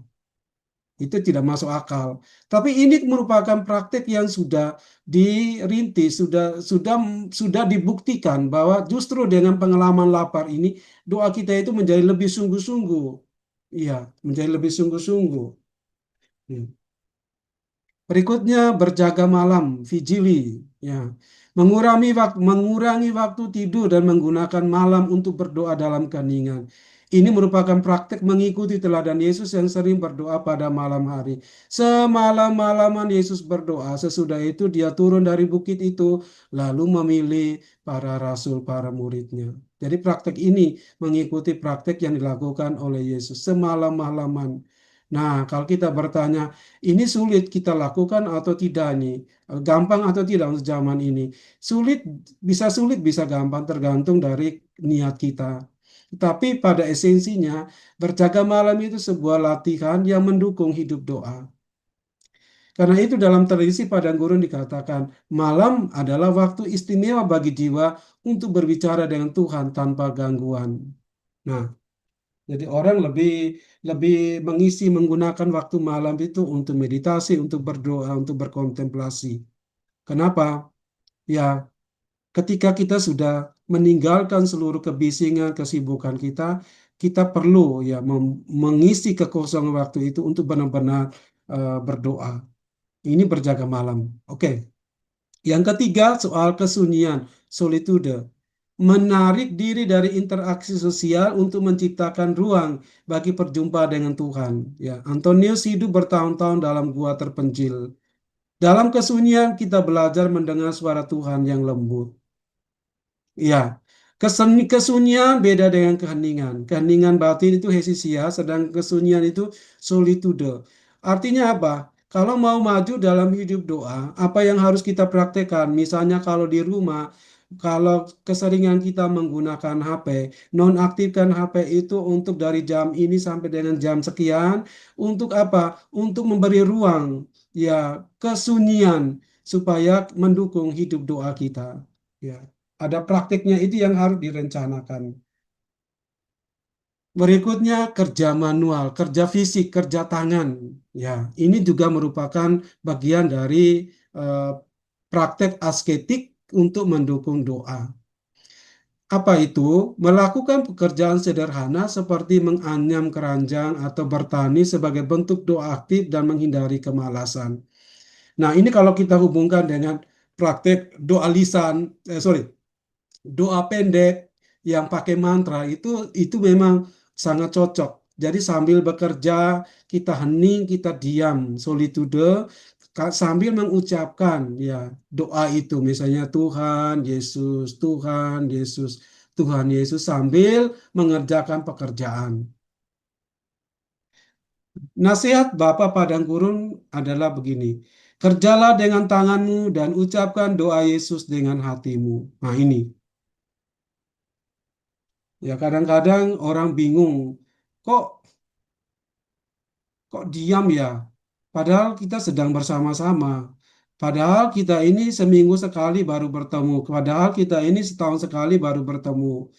Itu tidak masuk akal. Tapi ini merupakan praktek yang sudah dirintis, sudah dibuktikan bahwa justru dengan pengalaman lapar ini doa kita itu menjadi lebih sungguh-sungguh. Iya, menjadi lebih sungguh-sungguh. Hmm. Berikutnya berjaga malam, vigili, ya. Mengurangi waktu tidur dan menggunakan malam untuk berdoa dalam keheningan. Ini merupakan praktek mengikuti teladan Yesus yang sering berdoa pada malam hari. Semalam-malaman Yesus berdoa, sesudah itu dia turun dari bukit itu, lalu memilih para rasul, para muridnya. Jadi praktek ini mengikuti praktek yang dilakukan oleh Yesus semalam-malaman. Nah, kalau kita bertanya, ini sulit kita lakukan atau tidak nih? Gampang atau tidak untuk zaman ini? Sulit, bisa gampang tergantung dari niat kita. Tapi pada esensinya, berjaga malam itu sebuah latihan yang mendukung hidup doa. Karena itu dalam tradisi Padang Gurun dikatakan, malam adalah waktu istimewa bagi jiwa untuk berbicara dengan Tuhan tanpa gangguan. Nah, jadi orang lebih lebih menggunakan waktu malam itu untuk meditasi, untuk berdoa, untuk berkontemplasi. Kenapa? Ya, ketika kita sudah meninggalkan seluruh kebisingan, kesibukan kita, kita perlu ya mengisi kekosongan waktu itu untuk benar-benar berdoa. Ini berjaga malam. Oke. Yang ketiga soal kesunyian, solitude. Menarik diri dari interaksi sosial untuk menciptakan ruang bagi perjumpaan dengan Tuhan. Ya, Antonius hidup bertahun-tahun dalam gua terpencil. Dalam kesunyian kita belajar mendengar suara Tuhan yang lembut. Ya, kesunyian beda dengan keheningan. Keheningan batin itu hesia, sedang kesunyian itu solitude. Artinya apa? Kalau mau maju dalam hidup doa, apa yang harus kita praktekkan? Misalnya kalau di rumah, kalau keseringan kita menggunakan HP, nonaktifkan HP itu untuk dari jam ini sampai dengan jam sekian. Untuk apa? Untuk memberi ruang, ya, kesunyian supaya mendukung hidup doa kita. Ya. Ada praktiknya itu yang harus direncanakan. Berikutnya kerja manual, kerja fisik, kerja tangan. Ya, ini juga merupakan bagian dari eh, praktek asketik untuk mendukung doa. Apa itu? Melakukan pekerjaan sederhana seperti menganyam keranjang atau bertani sebagai bentuk doa aktif dan menghindari kemalasan. Nah, ini kalau kita hubungkan dengan praktek doa lisan, sorry, doa pendek yang pakai mantra itu memang sangat cocok. Jadi sambil bekerja kita hening, kita diam, solitude sambil mengucapkan ya doa itu misalnya Tuhan Yesus, Tuhan Yesus, Tuhan Yesus sambil mengerjakan pekerjaan. Nasihat Bapa Padang Gurun adalah begini. Kerjalah dengan tanganmu dan ucapkan doa Yesus dengan hatimu. Nah ini. Ya kadang-kadang orang bingung, kok kok diam ya? Padahal kita sedang bersama-sama. Padahal kita ini seminggu sekali baru bertemu. Padahal kita ini setahun sekali baru bertemu.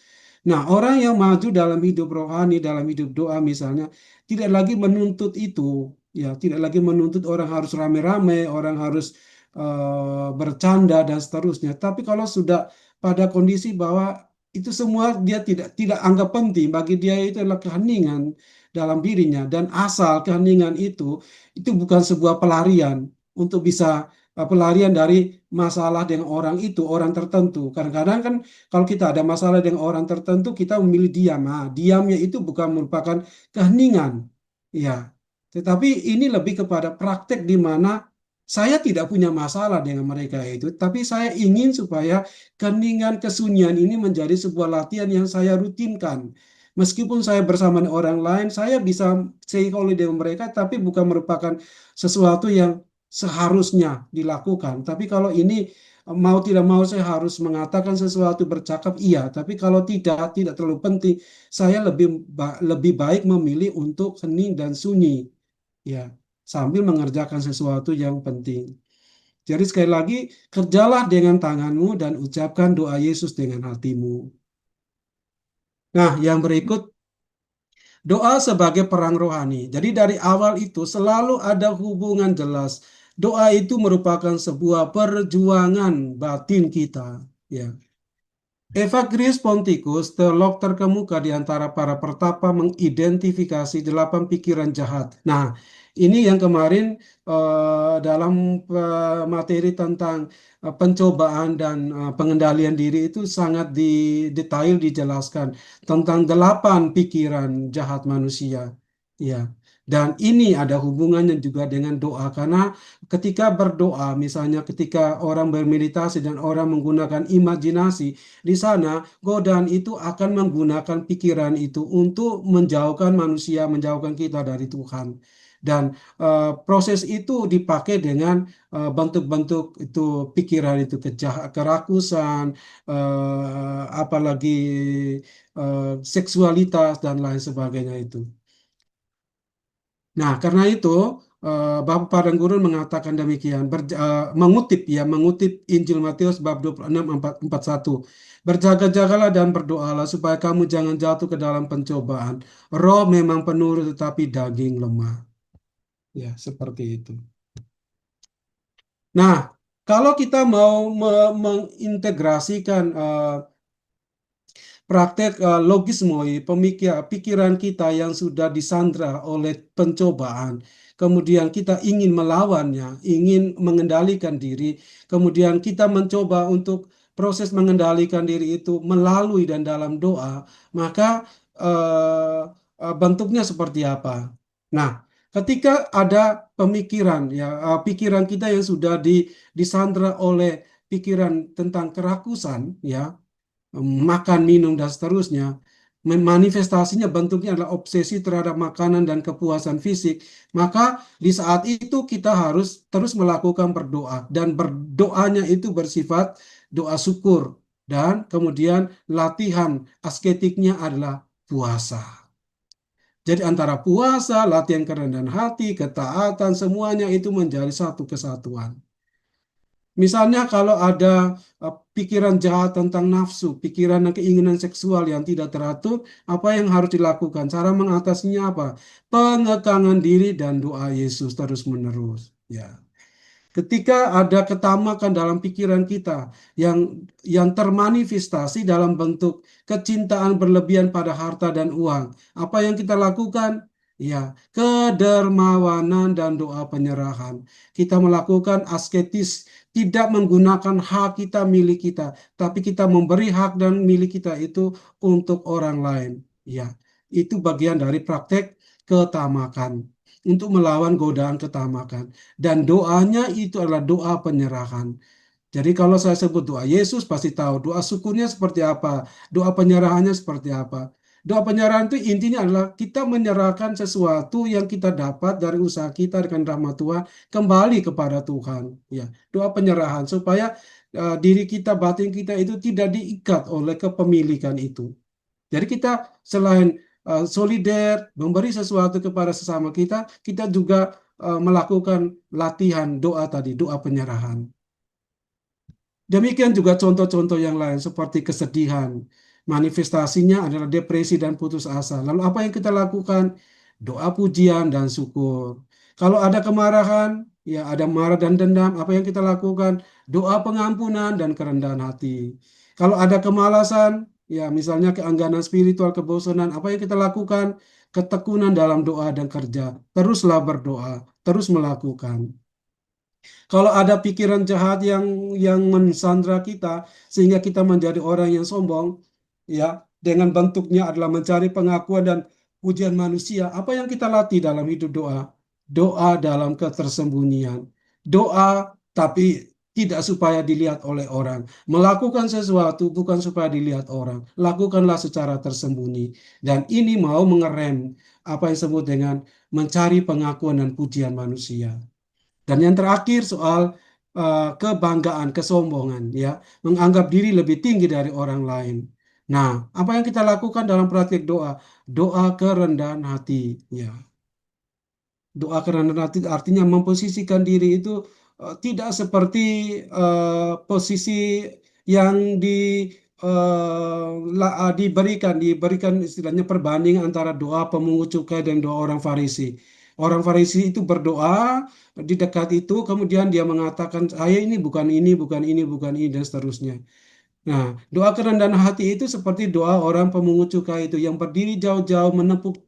Nah, orang yang maju dalam hidup rohani, dalam hidup doa misalnya, tidak lagi menuntut itu, ya, tidak lagi menuntut orang harus rame-rame, orang harus bercanda dan seterusnya. Tapi kalau sudah pada kondisi bahwa itu semua dia tidak anggap penting, bagi dia itu adalah keheningan dalam dirinya dan asal keheningan itu bukan sebuah pelarian untuk bisa pelarian dari masalah dengan orang itu, orang tertentu. Kadang-kadang kan kalau kita ada masalah dengan orang tertentu, kita memilih diam. Nah, diamnya itu bukan merupakan keheningan. Ya, tetapi ini lebih kepada praktek di mana saya tidak punya masalah dengan mereka itu, tapi saya ingin supaya keheningan kesunyian ini menjadi sebuah latihan yang saya rutinkan. Meskipun saya bersama dengan orang lain, saya bisa psikologi dengan mereka, tapi bukan merupakan sesuatu yang seharusnya dilakukan. Tapi kalau ini mau tidak mau saya harus mengatakan sesuatu bercakap iya, tapi kalau tidak terlalu penting, saya lebih baik memilih untuk hening dan sunyi, ya, sambil mengerjakan sesuatu yang penting. Jadi sekali lagi, kerjalah dengan tanganmu dan ucapkan doa Yesus dengan hatimu. Nah, yang berikut doa sebagai perang rohani. Jadi dari awal itu selalu ada hubungan jelas. Doa itu merupakan sebuah perjuangan batin kita. Ya. Evagrius Ponticus, teolog terkemuka di antara para pertapa, mengidentifikasi 8 pikiran jahat. Nah, ini yang kemarin dalam materi tentang pencobaan dan pengendalian diri itu sangat detail dijelaskan tentang 8 pikiran jahat manusia. Ya, dan ini ada hubungannya juga dengan doa karena ketika berdoa, misalnya ketika orang bermeditasi dan orang menggunakan imajinasi, di sana godaan itu akan menggunakan pikiran itu untuk menjauhkan manusia, menjauhkan kita dari Tuhan. Dan proses itu dipakai dengan bentuk-bentuk itu pikiran itu kerakusan, apalagi seksualitas dan lain sebagainya itu. Nah, karena itu Bapak Padang Gurun mengatakan demikian, mengutip Injil Matius bab 26 41. Berjaga-jagalah dan berdoalah supaya kamu jangan jatuh ke dalam pencobaan. Roh memang penurut tetapi daging lemah. Ya, seperti itu. Nah, kalau kita mau mengintegrasikan praktek logismoi, pikiran kita yang sudah disandra oleh pencobaan, kemudian kita ingin melawannya, ingin mengendalikan diri, kemudian kita mencoba untuk proses mengendalikan diri itu melalui dan dalam doa, maka bentuknya seperti apa? Nah, ketika ada pemikiran ya, pikiran kita yang sudah disandra oleh pikiran tentang kerakusan ya, makan, minum, dan seterusnya, manifestasinya bentuknya adalah obsesi terhadap makanan dan kepuasan fisik, maka di saat itu kita harus terus melakukan berdoa, dan berdoanya itu bersifat doa syukur, dan kemudian latihan asketiknya adalah puasa. Jadi antara puasa, latihan kerendahan hati, ketaatan, semuanya itu menjadi satu kesatuan. Misalnya kalau ada pikiran jahat tentang nafsu, pikiran dan keinginan seksual yang tidak teratur, apa yang harus dilakukan? Cara mengatasinya apa? Pengekangan diri dan doa Yesus terus-menerus. Ya. Ketika ada ketamakan dalam pikiran kita yang termanifestasi dalam bentuk kecintaan berlebihan pada harta dan uang, apa yang kita lakukan? Ya, kedermawanan dan doa penyerahan. Kita melakukan asketis, tidak menggunakan hak kita milik kita, tapi kita memberi hak dan milik kita itu untuk orang lain. Ya, itu bagian dari praktek ketamakan untuk melawan godaan ketamakan. Dan doanya itu adalah doa penyerahan. Jadi kalau saya sebut doa Yesus, pasti tahu doa syukurnya seperti apa, doa penyerahannya seperti apa. Doa penyerahan itu intinya adalah kita menyerahkan sesuatu yang kita dapat dari usaha kita dengan rahmat Tuhan kembali kepada Tuhan. Ya, doa penyerahan supaya diri kita, batin kita itu tidak diikat oleh kepemilikan itu. Jadi kita selain solider, memberi sesuatu kepada sesama kita, kita juga melakukan latihan doa tadi, doa penyerahan. Demikian juga contoh-contoh yang lain seperti kesedihan. Manifestasinya adalah depresi dan putus asa. Lalu apa yang kita lakukan? Doa pujian dan syukur. Kalau ada kemarahan, ya ada marah dan dendam, apa yang kita lakukan? Doa pengampunan dan kerendahan hati. Kalau ada kemalasan, ya misalnya keengganan spiritual, kebosanan, apa yang kita lakukan? Ketekunan dalam doa dan kerja. Teruslah berdoa, terus melakukan. Kalau ada pikiran jahat yang mensandra kita sehingga kita menjadi orang yang sombong, ya, dengan bentuknya adalah mencari pengakuan dan pujian manusia, apa yang kita latih dalam hidup doa? Doa dalam ketersembunyian. Doa tapi tidak supaya dilihat oleh orang. Melakukan sesuatu bukan supaya dilihat orang. Lakukanlah secara tersembunyi. Dan ini mau mengerem apa yang disebut dengan mencari pengakuan dan pujian manusia. Dan yang terakhir soal kebanggaan, kesombongan, ya, menganggap diri lebih tinggi dari orang lain. Nah, apa yang kita lakukan dalam praktik doa? Doa kerendahan hati, ya. Doa kerendahan hati artinya memposisikan diri itu tidak seperti posisi yang diberikan istilahnya perbanding antara doa pemungut cukai dan doa orang Farisi. Orang Farisi itu berdoa di dekat itu, kemudian dia mengatakan, saya ini bukan ini, bukan ini, bukan ini, dan seterusnya. Nah, doa kerendahan hati itu seperti doa orang pemungut cukai itu yang berdiri jauh-jauh menepuk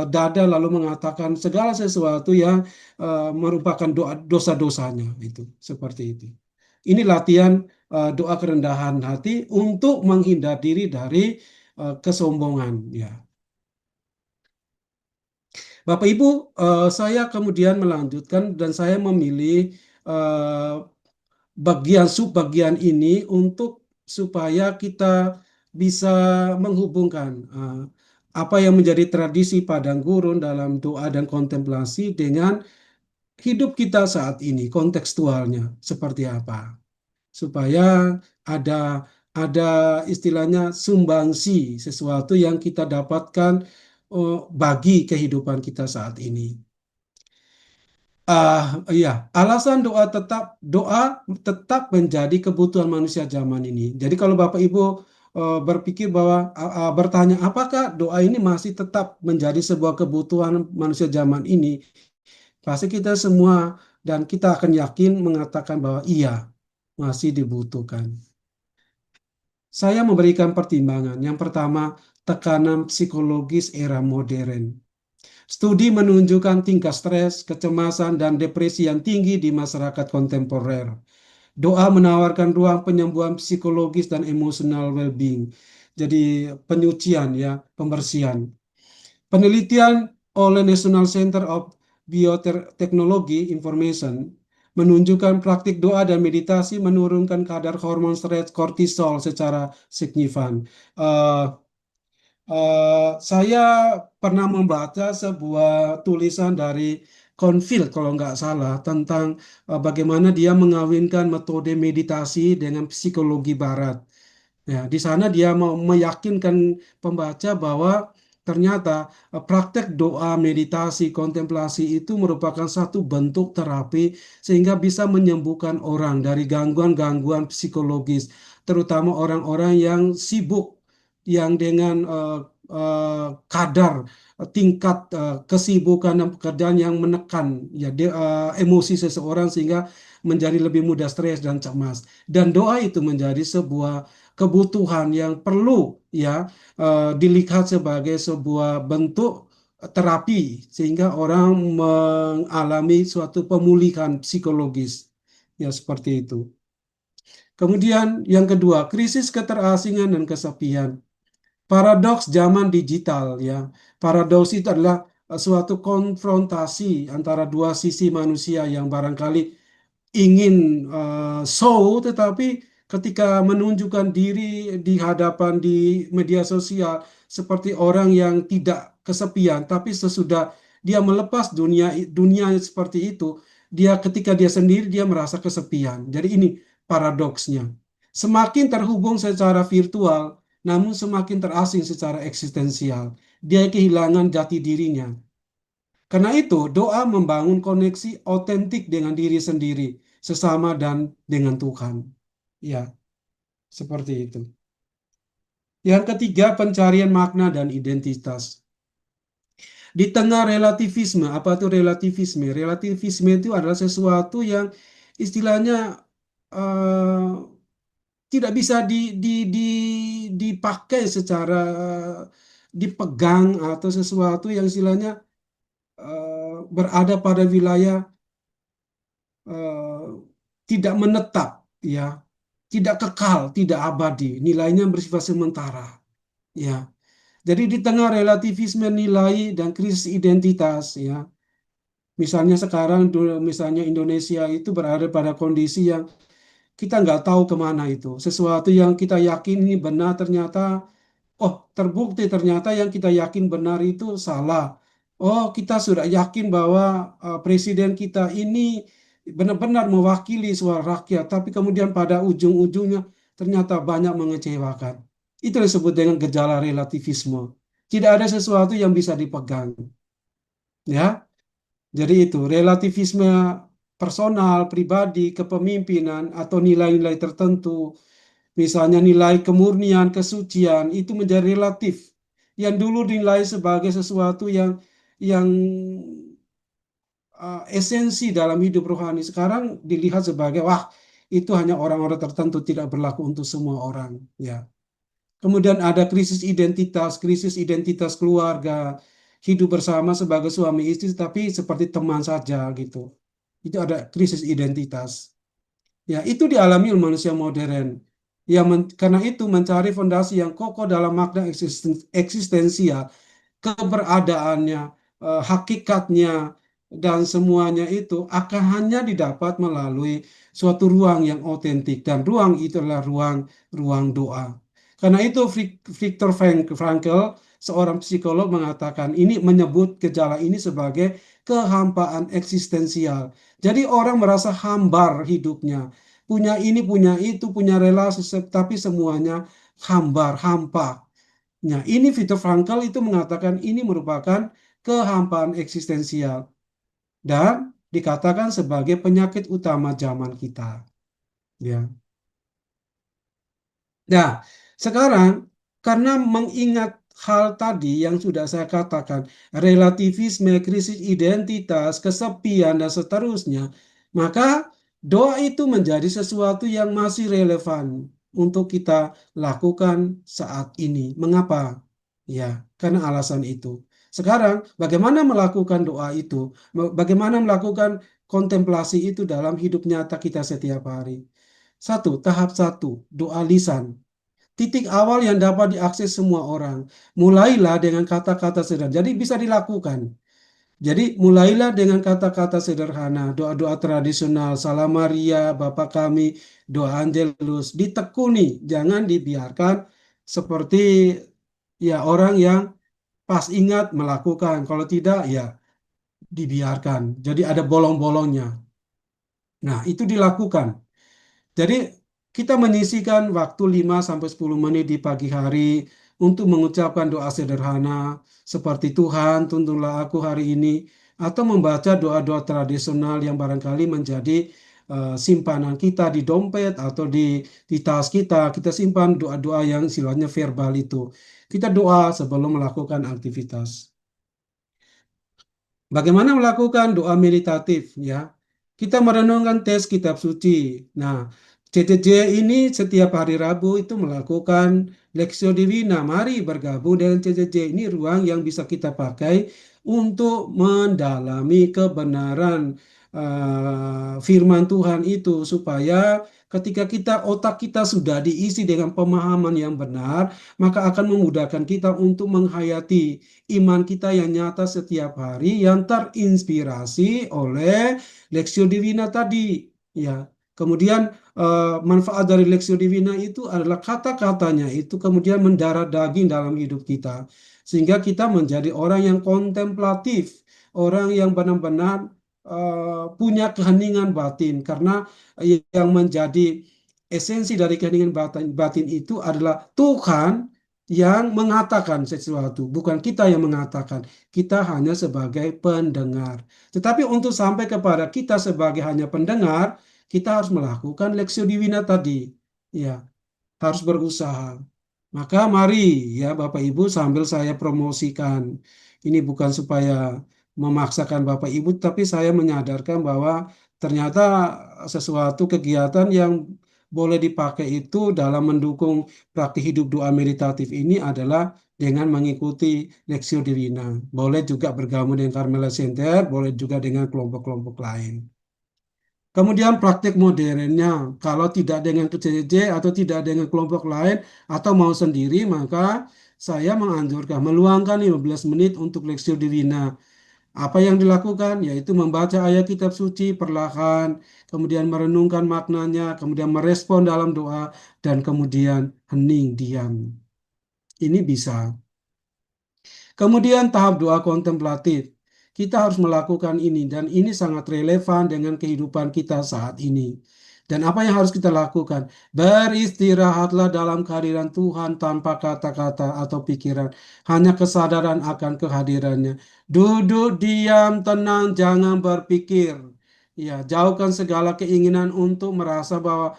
dada lalu mengatakan segala sesuatu yang merupakan dosa-dosanya itu seperti itu. Ini latihan doa kerendahan hati untuk menghindar diri dari kesombongan. Ya, Bapak Ibu, saya kemudian melanjutkan dan saya memilih sub-bagian ini untuk supaya kita bisa menghubungkan apa yang menjadi tradisi padang gurun dalam doa dan kontemplasi dengan hidup kita saat ini, kontekstualnya seperti apa, supaya ada ada istilahnya sumbangsi sesuatu yang kita dapatkan bagi kehidupan kita saat ini. Iya, alasan doa tetap menjadi kebutuhan manusia zaman ini. Jadi kalau Bapak Ibu berpikir bahwa bertanya apakah doa ini masih tetap menjadi sebuah kebutuhan manusia zaman ini, pasti kita semua dan kita akan yakin mengatakan bahwa iya, masih dibutuhkan. Saya memberikan pertimbangan. Yang pertama, tekanan psikologis era modern. Studi menunjukkan tingkat stres, kecemasan, dan depresi yang tinggi di masyarakat kontemporer. Doa menawarkan ruang penyembuhan psikologis dan emotional well-being. Jadi penyucian ya, pembersihan. Penelitian oleh National Center of Biotechnology Information menunjukkan praktik doa dan meditasi menurunkan kadar hormon stres kortisol secara signifikan. Eh, saya pernah membaca sebuah tulisan dari Confield kalau nggak salah tentang bagaimana dia mengawinkan metode meditasi dengan psikologi barat. Ya, di sana dia mau meyakinkan pembaca bahwa ternyata praktek doa, meditasi, kontemplasi itu merupakan satu bentuk terapi sehingga bisa menyembuhkan orang dari gangguan-gangguan psikologis, terutama orang-orang yang sibuk, yang dengan kadar tingkat kesibukan dan pekerjaan yang menekan ya emosi seseorang sehingga menjadi lebih mudah stres dan cemas. Dan doa itu menjadi sebuah kebutuhan yang perlu ya dilihat sebagai sebuah bentuk terapi sehingga orang mengalami suatu pemulihan psikologis ya seperti itu. Kemudian yang kedua, krisis keterasingan dan kesepian. Paradoks zaman digital ya. Paradoks itu adalah suatu konfrontasi antara dua sisi manusia yang barangkali ingin show, tetapi ketika menunjukkan diri di hadapan di media sosial seperti orang yang tidak kesepian, tapi sesudah dia melepas dunia seperti itu, dia ketika dia sendiri dia merasa kesepian. Jadi ini paradoksnya. Semakin terhubung secara virtual, namun semakin terasing secara eksistensial. Dia kehilangan jati dirinya. Karena itu, doa membangun koneksi otentik dengan diri sendiri, sesama dan dengan Tuhan. Ya, seperti itu. Yang ketiga, pencarian makna dan identitas. Di tengah relativisme, apa itu relativisme? Relativisme itu adalah sesuatu yang istilahnya eh, tidak bisa dipakai secara dipegang atau sesuatu yang istilahnya berada pada wilayah eh, tidak menetap, ya, tidak kekal, tidak abadi, nilainya bersifat sementara, ya. Jadi di tengah relativisme nilai dan krisis identitas, ya, misalnya sekarang, misalnya Indonesia itu berada pada kondisi yang kita nggak tahu kemana itu, sesuatu yang kita yakini benar ternyata oh, terbukti ternyata yang kita yakin benar itu salah. Oh, kita sudah yakin bahwa presiden kita ini benar-benar mewakili suara rakyat, tapi kemudian pada ujung-ujungnya ternyata banyak mengecewakan. Itu disebut dengan gejala relativisme. Tidak ada sesuatu yang bisa dipegang, ya. Jadi itu relativisme personal, pribadi, kepemimpinan atau nilai-nilai tertentu. Misalnya nilai kemurnian, kesucian itu menjadi relatif. Yang dulu dinilai sebagai sesuatu yang esensi dalam hidup rohani sekarang dilihat sebagai wah itu hanya orang-orang tertentu tidak berlaku untuk semua orang. Ya. Kemudian ada krisis identitas keluarga, hidup bersama sebagai suami istri tapi seperti teman saja gitu. Itu ada krisis identitas. Ya, itu dialami oleh manusia modern. Karena itu mencari fondasi yang kokoh dalam makna eksistensial, keberadaannya, hakikatnya, dan semuanya itu akan hanya didapat melalui suatu ruang yang otentik dan ruang itu adalah ruang doa. Karena itu Viktor Frankl, seorang psikolog mengatakan ini menyebut gejala ini sebagai kehampaan eksistensial. Jadi orang merasa hambar hidupnya, punya ini, punya itu, punya relasi, tapi semuanya hambar, hampa. Nah, ini Viktor Frankl itu mengatakan ini merupakan kehampaan eksistensial dan dikatakan sebagai penyakit utama zaman kita. Ya. Nah, sekarang karena mengingat hal tadi yang sudah saya katakan, relativisme, krisis identitas, kesepian, dan seterusnya, maka doa itu menjadi sesuatu yang masih relevan. untuk kita lakukan saat ini. Mengapa? Ya, karena alasan itu. Sekarang, bagaimana melakukan doa itu? Bagaimana melakukan kontemplasi itu dalam hidup nyata kita setiap hari? Tahap satu, doa lisan. Titik awal yang dapat diakses semua orang. Mulailah dengan kata-kata sederhana. Jadi bisa dilakukan. Jadi mulailah dengan kata-kata sederhana, doa-doa tradisional, Salam Maria, Bapa kami, doa Angelus, ditekuni, jangan dibiarkan seperti ya orang yang pas ingat melakukan, kalau tidak ya dibiarkan. Jadi ada bolong-bolongnya. Nah, itu dilakukan. Jadi kita menyisihkan waktu 5 sampai 10 menit di pagi hari untuk mengucapkan doa sederhana seperti Tuhan tuntunlah aku hari ini, atau membaca doa-doa tradisional yang barangkali menjadi simpanan kita di dompet atau di tas kita. Kita simpan doa-doa yang istilahnya verbal itu. Kita doa sebelum melakukan aktivitas. Bagaimana melakukan doa meditatif ya? Kita merenungkan teks kitab suci. Nah, CCJ ini setiap hari Rabu itu melakukan Lexio Divina. Mari bergabung dengan CCJ. Ini ruang yang bisa kita pakai untuk mendalami kebenaran firman Tuhan itu, supaya ketika otak kita sudah diisi dengan pemahaman yang benar, maka akan memudahkan kita untuk menghayati iman kita yang nyata setiap hari yang terinspirasi oleh Lexio Divina tadi. Ya, kemudian manfaat dari Lexio Divina itu adalah kata-katanya itu kemudian mendarah daging dalam hidup kita, sehingga kita menjadi orang yang kontemplatif, orang yang benar-benar punya keheningan batin, karena yang menjadi esensi dari keheningan batin itu adalah Tuhan yang mengatakan sesuatu, bukan kita yang mengatakan. Kita hanya sebagai pendengar. Tetapi untuk sampai kepada kita sebagai hanya pendengar, kita harus melakukan Lexio Divina tadi. Ya, harus berusaha. Maka mari ya Bapak Ibu, sambil saya promosikan. Ini bukan supaya memaksakan Bapak Ibu, tapi saya menyadarkan bahwa ternyata sesuatu kegiatan yang boleh dipakai itu dalam mendukung praktik hidup doa meditatif ini adalah dengan mengikuti Lexio Divina. Boleh juga bergabung dengan Carmela Center, boleh juga dengan kelompok-kelompok lain. Kemudian praktik modernnya, kalau tidak dengan KCJ atau tidak dengan kelompok lain atau mau sendiri, maka saya menganjurkan meluangkan 15 menit untuk Lexio Divina. Apa yang dilakukan? Yaitu membaca ayat kitab suci perlahan, kemudian merenungkan maknanya, kemudian merespon dalam doa, dan kemudian hening diam. Ini bisa. Kemudian tahap doa kontemplatif. Kita harus melakukan ini dan ini sangat relevan dengan kehidupan kita saat ini. Dan apa yang harus kita lakukan? Beristirahatlah dalam kehadiran Tuhan tanpa kata-kata atau pikiran. Hanya kesadaran akan kehadirannya. Duduk diam, tenang, jangan berpikir. Ya, jauhkan segala keinginan untuk merasa bahwa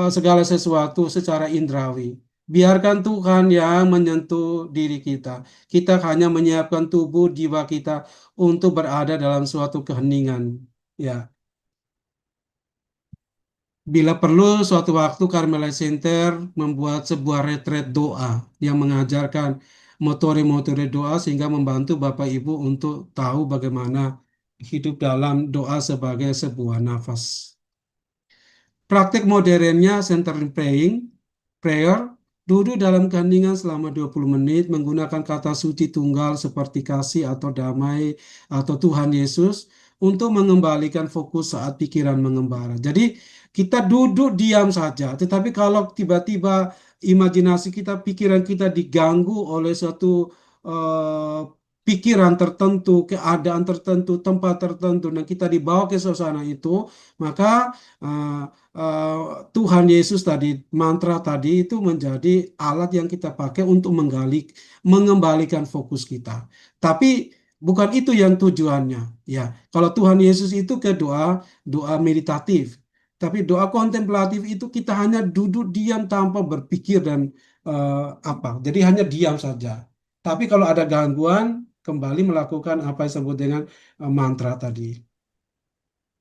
segala sesuatu secara indrawi. Biarkan Tuhan yang menyentuh diri kita. Kita hanya menyiapkan tubuh jiwa kita untuk berada dalam suatu keheningan. Ya, bila perlu suatu waktu Carmela Center membuat sebuah retret doa yang mengajarkan metode-metode doa sehingga membantu Bapak Ibu untuk tahu bagaimana hidup dalam doa sebagai sebuah nafas. Praktik modernnya center praying, prayer, duduk dalam keheningan selama 20 menit menggunakan kata suci tunggal seperti kasih atau damai atau Tuhan Yesus untuk mengembalikan fokus saat pikiran mengembara. Jadi kita duduk diam saja, tetapi kalau tiba-tiba imajinasi kita, pikiran kita diganggu oleh suatu eh, pikiran tertentu, keadaan tertentu, tempat tertentu, dan kita dibawa ke suasana itu, maka eh, eh, Tuhan Yesus tadi, mantra tadi itu menjadi alat yang kita pakai untuk mengembalikan fokus kita. Tapi bukan itu yang tujuannya. Ya, kalau Tuhan Yesus itu ke doa meditatif. Tapi doa kontemplatif itu kita hanya duduk diam tanpa berpikir dan apa. Jadi hanya diam saja. Tapi kalau ada gangguan, kembali melakukan apa yang disebut dengan mantra tadi.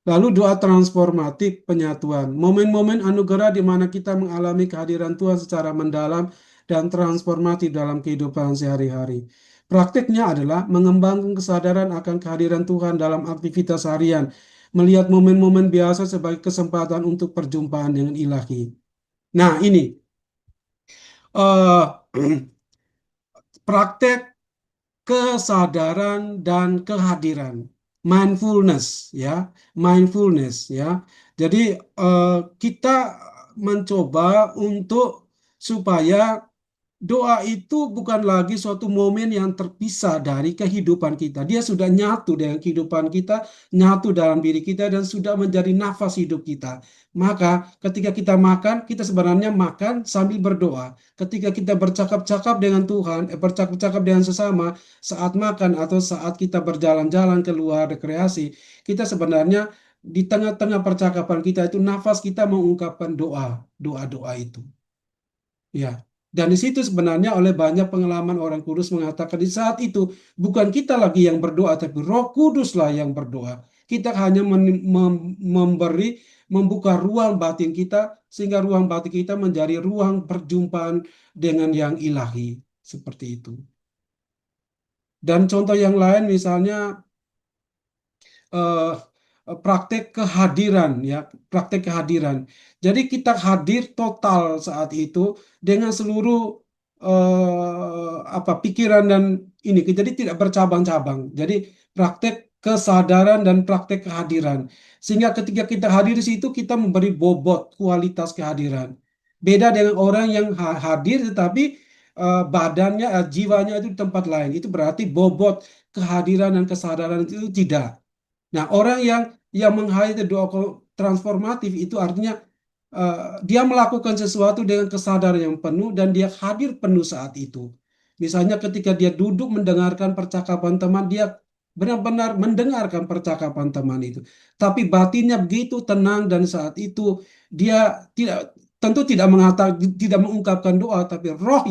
Lalu doa transformatif penyatuan. Momen-momen anugerah di mana kita mengalami kehadiran Tuhan secara mendalam dan transformatif dalam kehidupan sehari-hari. Praktiknya adalah mengembangkan kesadaran akan kehadiran Tuhan dalam aktivitas harian, melihat momen-momen biasa sebagai kesempatan untuk perjumpaan dengan ilahi. Nah, ini eh, praktek kesadaran dan kehadiran, mindfulness ya, mindfulness ya. Jadi eh, kita mencoba untuk supaya doa itu bukan lagi suatu momen yang terpisah dari kehidupan kita. Dia sudah nyatu dengan kehidupan kita, nyatu dalam diri kita, dan sudah menjadi nafas hidup kita. Maka ketika kita makan, kita sebenarnya makan sambil berdoa. Ketika kita bercakap-cakap dengan Tuhan, bercakap-cakap dengan sesama, saat makan atau saat kita berjalan-jalan keluar rekreasi, kita sebenarnya di tengah-tengah percakapan kita itu nafas kita mengungkapkan doa-doa itu. Ya, dan di situ sebenarnya oleh banyak pengalaman orang kudus mengatakan di saat itu bukan kita lagi yang berdoa, tapi Roh Kuduslah yang berdoa. Kita hanya memberi, membuka ruang batin kita sehingga ruang batin kita menjadi ruang perjumpaan dengan yang ilahi seperti itu. Dan contoh yang lain misalnya eh, praktek kehadiran ya, praktek kehadiran. Jadi kita hadir total saat itu dengan seluruh pikiran dan ini. Jadi tidak bercabang-cabang. Jadi praktek kesadaran dan praktek kehadiran. Sehingga ketika kita hadir di situ kita memberi bobot kualitas kehadiran. Beda dengan orang yang hadir tetapi badannya, jiwanya itu di tempat lain. Itu berarti bobot kehadiran dan kesadaran itu tidak. Nah, orang yang menghayati doa transformatif itu artinya dia melakukan sesuatu dengan kesadaran yang penuh dan dia hadir penuh saat itu. Misalnya ketika dia duduk mendengarkan percakapan teman, dia benar-benar mendengarkan percakapan teman itu. Tapi batinnya begitu tenang dan saat itu dia tidak tentu tidak mengatakan tidak mengungkapkan doa, tapi roh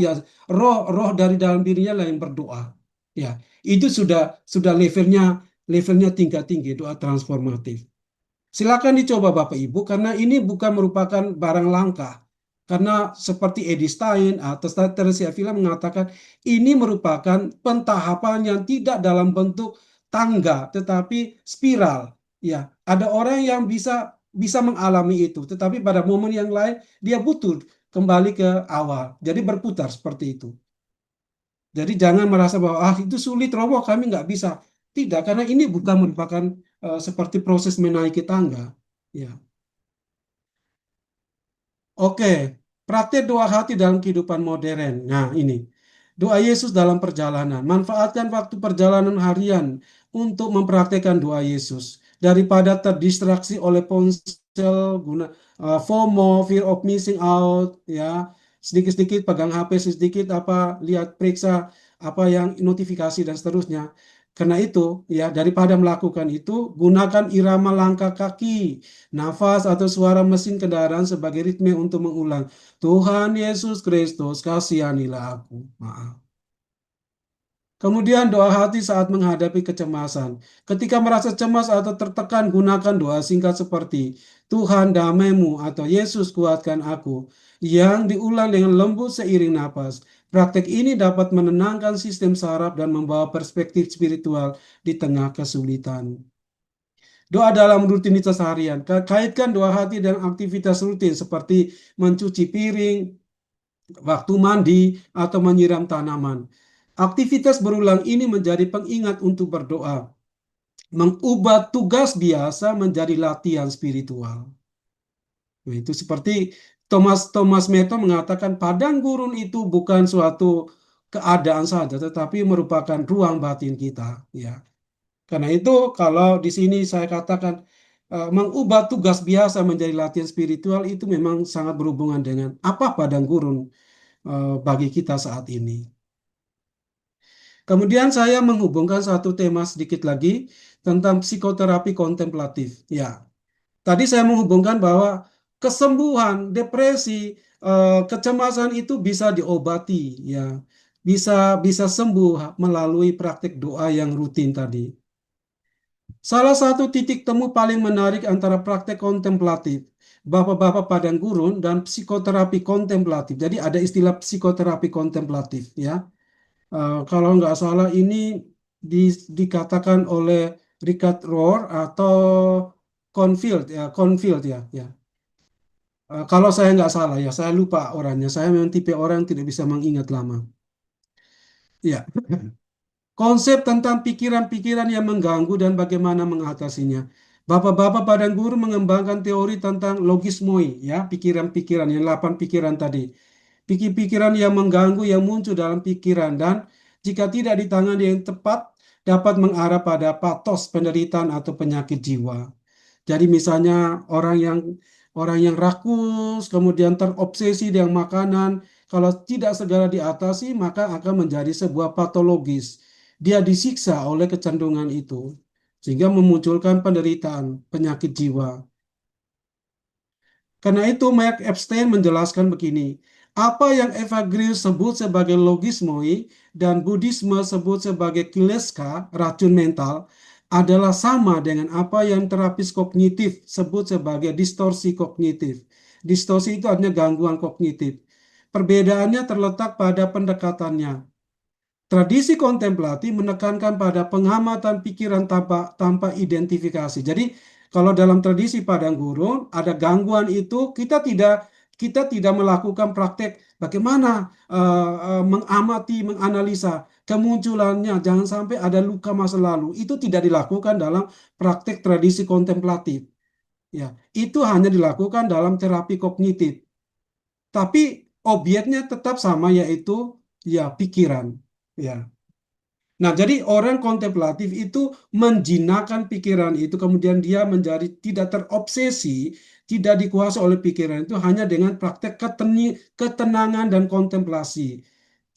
dari dalam dirinya lah yang berdoa. Ya, itu sudah levelnya tingkat tinggi doa transformatif. Silakan dicoba Bapak Ibu karena ini bukan merupakan barang langka. Karena seperti Eddie Stein atau Teresa Avila mengatakan ini merupakan pentahapan yang tidak dalam bentuk tangga tetapi spiral. Ya, ada orang yang bisa mengalami itu, tetapi pada momen yang lain dia butuh kembali ke awal. Jadi berputar seperti itu. Jadi jangan merasa bahwa itu sulit Robo kami nggak bisa. Tidak, karena ini bukan merupakan seperti proses menaiki tangga. Ya, oke. Praktek doa hati dalam kehidupan modern. Nah, ini doa Yesus dalam perjalanan. Manfaatkan waktu perjalanan harian untuk mempraktekkan doa Yesus daripada terdistraksi oleh ponsel guna FOMO, fear of missing out, ya. Sedikit-sedikit pegang HP, sedikit lihat periksa apa yang notifikasi dan seterusnya. Karena itu, ya daripada melakukan itu, gunakan irama langkah kaki, nafas atau suara mesin kendaraan sebagai ritme untuk mengulang. Tuhan Yesus Kristus, kasihanilah aku. Maaf. Kemudian doa hati saat menghadapi kecemasan. Ketika merasa cemas atau tertekan, gunakan doa singkat seperti Tuhan damaimu atau Yesus kuatkan aku, yang diulang dengan lembut seiring napas. Praktek ini dapat menenangkan sistem saraf dan membawa perspektif spiritual di tengah kesulitan. Doa dalam rutinitas harian. Kaitkan doa hati dan aktivitas rutin seperti mencuci piring, waktu mandi, atau menyiram tanaman. Aktivitas berulang ini menjadi pengingat untuk berdoa, mengubah tugas biasa menjadi latihan spiritual. Nah, itu seperti Thomas Merton mengatakan padang gurun itu bukan suatu keadaan saja, tetapi merupakan ruang batin kita. Ya, karena itu kalau di sini saya katakan mengubah tugas biasa menjadi latihan spiritual itu memang sangat berhubungan dengan apa padang gurun bagi kita saat ini. Kemudian saya menghubungkan satu tema sedikit lagi tentang psikoterapi kontemplatif. Ya, tadi saya menghubungkan bahwa kesembuhan, depresi, kecemasan itu bisa diobati, ya, bisa bisa sembuh melalui praktik doa yang rutin tadi. Salah satu titik temu paling menarik antara praktek kontemplatif Bapak-bapak padang gurun dan psikoterapi kontemplatif. Jadi ada istilah psikoterapi kontemplatif ya. Kalau nggak salah ini dikatakan oleh Richard Rohr atau Confield ya. Kalau saya nggak salah ya, saya lupa orangnya. Saya memang tipe orang yang tidak bisa mengingat lama. Ya, konsep tentang pikiran-pikiran yang mengganggu dan bagaimana mengatasinya. Bapak-bapak padang guru mengembangkan teori tentang logismoi, ya, pikiran-pikiran yang 8 pikiran tadi. Pikir-pikiran yang mengganggu yang muncul dalam pikiran dan jika tidak ditangani yang tepat dapat mengarah pada patos penderitaan atau penyakit jiwa. Jadi misalnya orang yang rakus, kemudian terobsesi dengan makanan, kalau tidak segera diatasi maka akan menjadi sebuah patologis. Dia disiksa oleh kecenderungan itu sehingga memunculkan penderitaan, penyakit jiwa. Karena itu, Mark Epstein menjelaskan begini, apa yang Eva Green sebut sebagai logismoi dan Buddhisme sebut sebagai kileska, racun mental, adalah sama dengan apa yang terapis kognitif sebut sebagai distorsi kognitif. Distorsi itu artinya gangguan kognitif. Perbedaannya terletak pada pendekatannya. Tradisi kontemplatif menekankan pada pengamatan pikiran tanpa identifikasi. Jadi, kalau dalam tradisi padang gurun ada gangguan itu, kita tidak melakukan praktek bagaimana mengamati, menganalisa kemunculannya. Jangan sampai ada luka masa lalu. Itu tidak dilakukan dalam praktek tradisi kontemplatif. Ya, itu hanya dilakukan dalam terapi kognitif. Tapi objeknya tetap sama, yaitu ya pikiran. Ya. Nah, jadi orang kontemplatif itu menjinakkan pikiran itu, kemudian dia menjadi tidak terobsesi, tidak dikuasai oleh pikiran itu hanya dengan praktek ketenangan dan kontemplasi.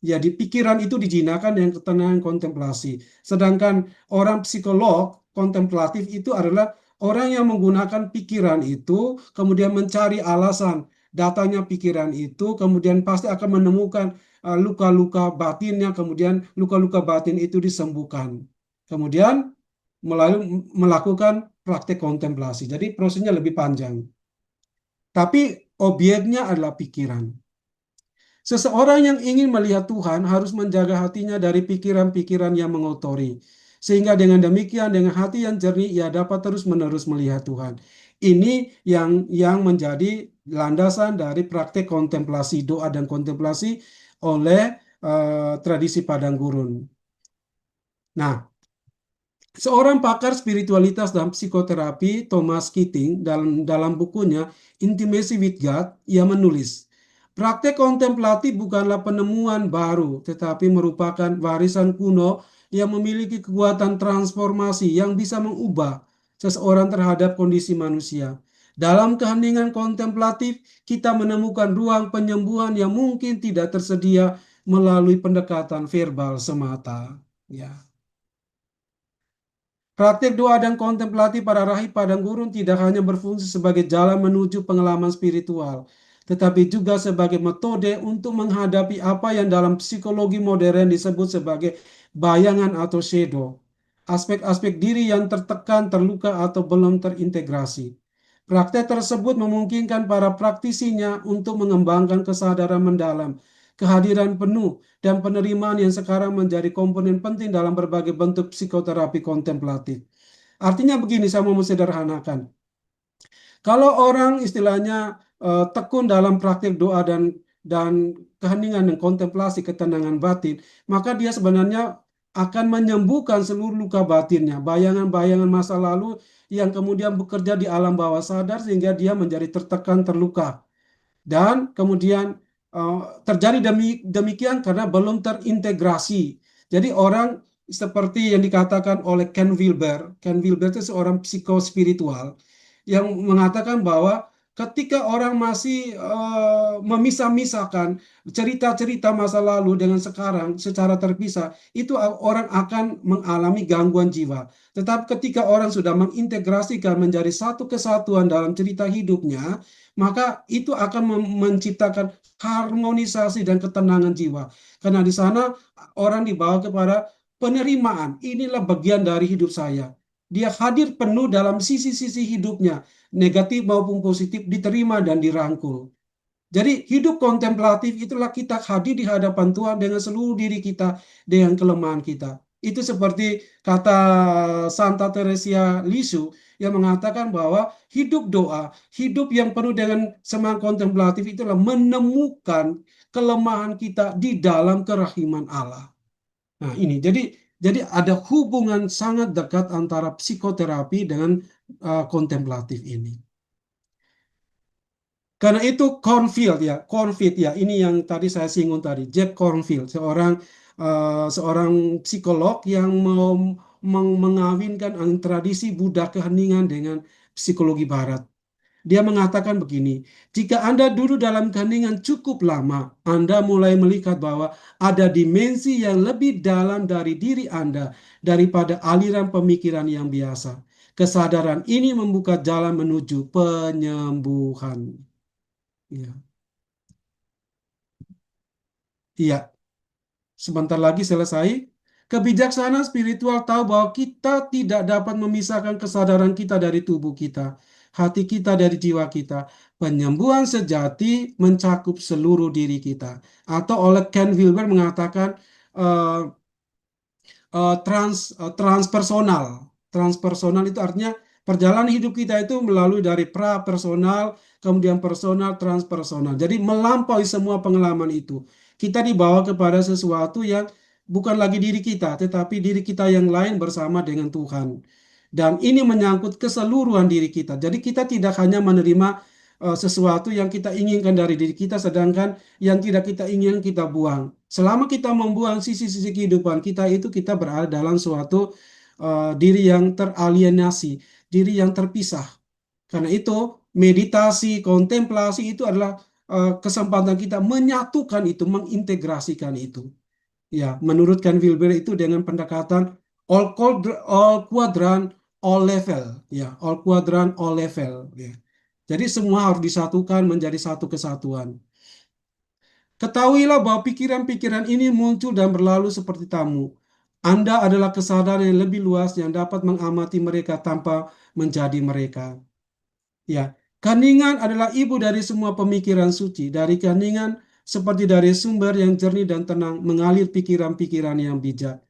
Ya, di pikiran itu dijinakkan dengan ketenangan kontemplasi. Sedangkan orang psikolog kontemplatif itu adalah orang yang menggunakan pikiran itu, kemudian mencari alasan datangnya pikiran itu, kemudian pasti akan menemukan luka-luka batinnya, kemudian luka-luka batin itu disembuhkan. Kemudian melalui melakukan praktek kontemplasi. Jadi prosesnya lebih panjang. Tapi objeknya adalah pikiran. Seseorang yang ingin melihat Tuhan harus menjaga hatinya dari pikiran-pikiran yang mengotori. Sehingga dengan demikian, dengan hati yang jernih, ia dapat terus-menerus melihat Tuhan. Ini yang menjadi landasan dari praktek kontemplasi, doa dan kontemplasi oleh tradisi padang gurun. Nah, seorang pakar spiritualitas dan psikoterapi, Thomas Keating, dalam bukunya Intimacy with God, ia menulis, praktek kontemplatif bukanlah penemuan baru, tetapi merupakan warisan kuno yang memiliki kekuatan transformasi yang bisa mengubah seseorang terhadap kondisi manusia. Dalam keheningan kontemplatif, kita menemukan ruang penyembuhan yang mungkin tidak tersedia melalui pendekatan verbal semata. Ya. Praktik doa dan kontemplasi para rahib padang gurun tidak hanya berfungsi sebagai jalan menuju pengalaman spiritual, tetapi juga sebagai metode untuk menghadapi apa yang dalam psikologi modern disebut sebagai bayangan atau shadow, aspek-aspek diri yang tertekan, terluka, atau belum terintegrasi. Praktek tersebut memungkinkan para praktisinya untuk mengembangkan kesadaran mendalam, kehadiran penuh, dan penerimaan yang sekarang menjadi komponen penting dalam berbagai bentuk psikoterapi kontemplatif. Artinya begini, saya mau sederhanakan. Kalau orang istilahnya tekun dalam praktik doa dan keheningan dan kontemplasi ketenangan batin, maka dia sebenarnya akan menyembuhkan seluruh luka batinnya, bayangan-bayangan masa lalu yang kemudian bekerja di alam bawah sadar sehingga dia menjadi tertekan, terluka. Dan kemudian terjadi demikian karena belum terintegrasi. Jadi orang seperti yang dikatakan oleh Ken Wilber itu seorang psikospiritual yang mengatakan bahwa ketika orang masih memisah-misahkan cerita-cerita masa lalu dengan sekarang secara terpisah, itu orang akan mengalami gangguan jiwa. Tetapi ketika orang sudah mengintegrasikan menjadi satu kesatuan dalam cerita hidupnya, maka itu akan menciptakan harmonisasi dan ketenangan jiwa. Karena di sana orang dibawa kepada penerimaan. Inilah bagian dari hidup saya. Dia hadir penuh dalam sisi-sisi hidupnya, negatif maupun positif, diterima dan dirangkul. Jadi hidup kontemplatif itulah kita hadir di hadapan Tuhan dengan seluruh diri kita, dengan kelemahan kita. Itu seperti kata Santa Teresia Lisu yang mengatakan bahwa hidup doa, hidup yang penuh dengan semangat kontemplatif itulah menemukan kelemahan kita di dalam kerahiman Allah. Nah, ini jadi ada hubungan sangat dekat antara psikoterapi dengan kontemplatif ini. Karena itu Cornfield ya, ini yang tadi saya singgung tadi, Jack Cornfield, seorang psikolog yang mau mengawinkan tradisi Buddha keheningan dengan psikologi Barat. Dia mengatakan begini, jika Anda duduk dalam keheningan cukup lama, Anda mulai melihat bahwa ada dimensi yang lebih dalam dari diri Anda daripada aliran pemikiran yang biasa. Kesadaran ini membuka jalan menuju penyembuhan. Iya, iya. Sebentar lagi selesai. Kebijaksanaan spiritual tahu bahwa kita tidak dapat memisahkan kesadaran kita dari tubuh kita, hati kita dari jiwa kita. Penyembuhan sejati mencakup seluruh diri kita. Atau oleh Ken Wilber mengatakan eh, transpersonal. Transpersonal itu artinya perjalanan hidup kita itu melalui dari pra-personal, kemudian personal, transpersonal. Jadi melampaui semua pengalaman itu. Kita dibawa kepada sesuatu yang bukan lagi diri kita, tetapi diri kita yang lain bersama dengan Tuhan. Dan ini menyangkut keseluruhan diri kita. Jadi kita tidak hanya menerima sesuatu yang kita inginkan dari diri kita, sedangkan yang tidak kita ingin kita buang. Selama kita membuang sisi-sisi kehidupan kita itu, kita berada dalam suatu diri yang teralienasi, diri yang terpisah. Karena itu, meditasi, kontemplasi itu adalah kesempatan kita menyatukan itu, mengintegrasikan itu. Ya, menurut Ken Wilber itu dengan pendekatan all quadrant, all level, ya, all quadrant, all level, ya. Jadi semua harus disatukan menjadi satu kesatuan. Ketahuilah bahwa pikiran-pikiran ini muncul dan berlalu seperti tamu. Anda adalah kesadaran yang lebih luas yang dapat mengamati mereka tanpa menjadi mereka. Ya, keheningan adalah ibu dari semua pemikiran suci. Dari keheningan seperti dari sumber yang jernih dan tenang mengalir pikiran-pikiran yang bijak.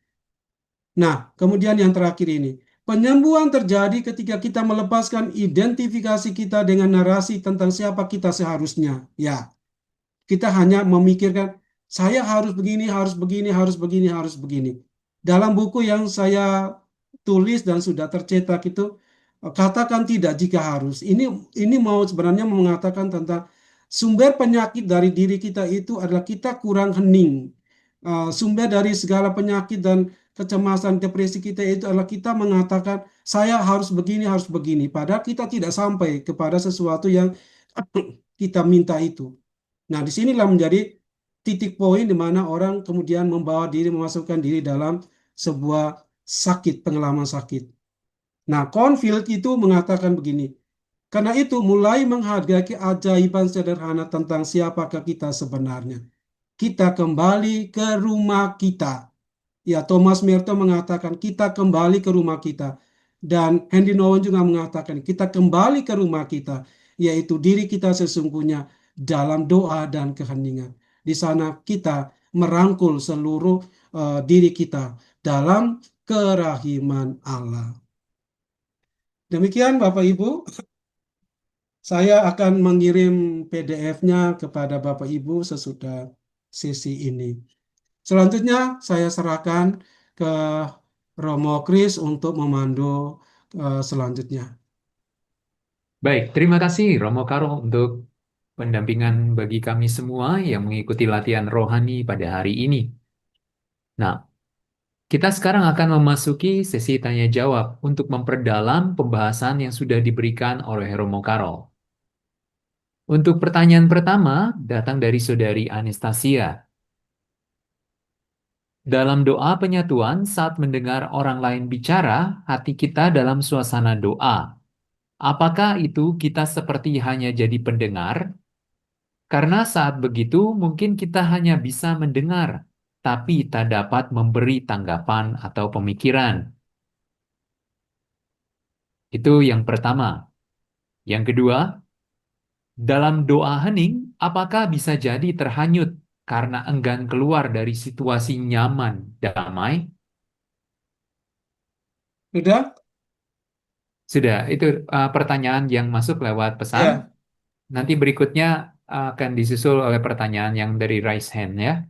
Nah, kemudian yang terakhir ini. Penyembuhan terjadi ketika kita melepaskan identifikasi kita dengan narasi tentang siapa kita seharusnya. Ya, kita hanya memikirkan, saya harus begini, harus begini, harus begini, harus begini. Dalam buku yang saya tulis dan sudah tercetak itu, katakan tidak jika harus. Ini mau sebenarnya mengatakan tentang sumber penyakit dari diri kita itu adalah kita kurang hening. Sumber dari segala penyakit dan kecemasan, depresi kita itu adalah kita mengatakan, saya harus begini, harus begini. Padahal kita tidak sampai kepada sesuatu yang kita minta itu. Nah, disinilah menjadi titik poin di mana orang kemudian membawa diri, memasukkan diri dalam sebuah sakit, pengalaman sakit. Nah, Cornfield itu mengatakan begini, karena itu mulai menghargai keajaiban sederhana tentang siapakah kita sebenarnya. Kita kembali ke rumah kita. Ya, Thomas Merton mengatakan kita kembali ke rumah kita. Dan Henry Nouwen juga mengatakan kita kembali ke rumah kita, yaitu diri kita sesungguhnya dalam doa dan keheningan. Di sana kita merangkul seluruh diri kita dalam kerahiman Allah. Demikian Bapak Ibu, saya akan mengirim PDF-nya kepada Bapak Ibu sesudah sesi ini. Selanjutnya saya serahkan ke Romo Kris untuk memandu selanjutnya. Baik, terima kasih Romo Karo untuk pendampingan bagi kami semua yang mengikuti latihan rohani pada hari ini. Nah, kita sekarang akan memasuki sesi tanya jawab untuk memperdalam pembahasan yang sudah diberikan oleh Romo Karol. Untuk pertanyaan pertama datang dari Saudari Anastasia. Dalam doa penyatuan, saat mendengar orang lain bicara, hati kita dalam suasana doa. Apakah itu kita seperti hanya jadi pendengar? Karena saat begitu mungkin kita hanya bisa mendengar, tapi tak dapat memberi tanggapan atau pemikiran. Itu yang pertama. Yang kedua, dalam doa hening, apakah bisa jadi terhanyut karena enggan keluar dari situasi nyaman, damai? Sudah? Sudah, itu pertanyaan yang masuk lewat pesan. Ya. Nanti berikutnya akan disusul oleh pertanyaan yang dari raise hand ya.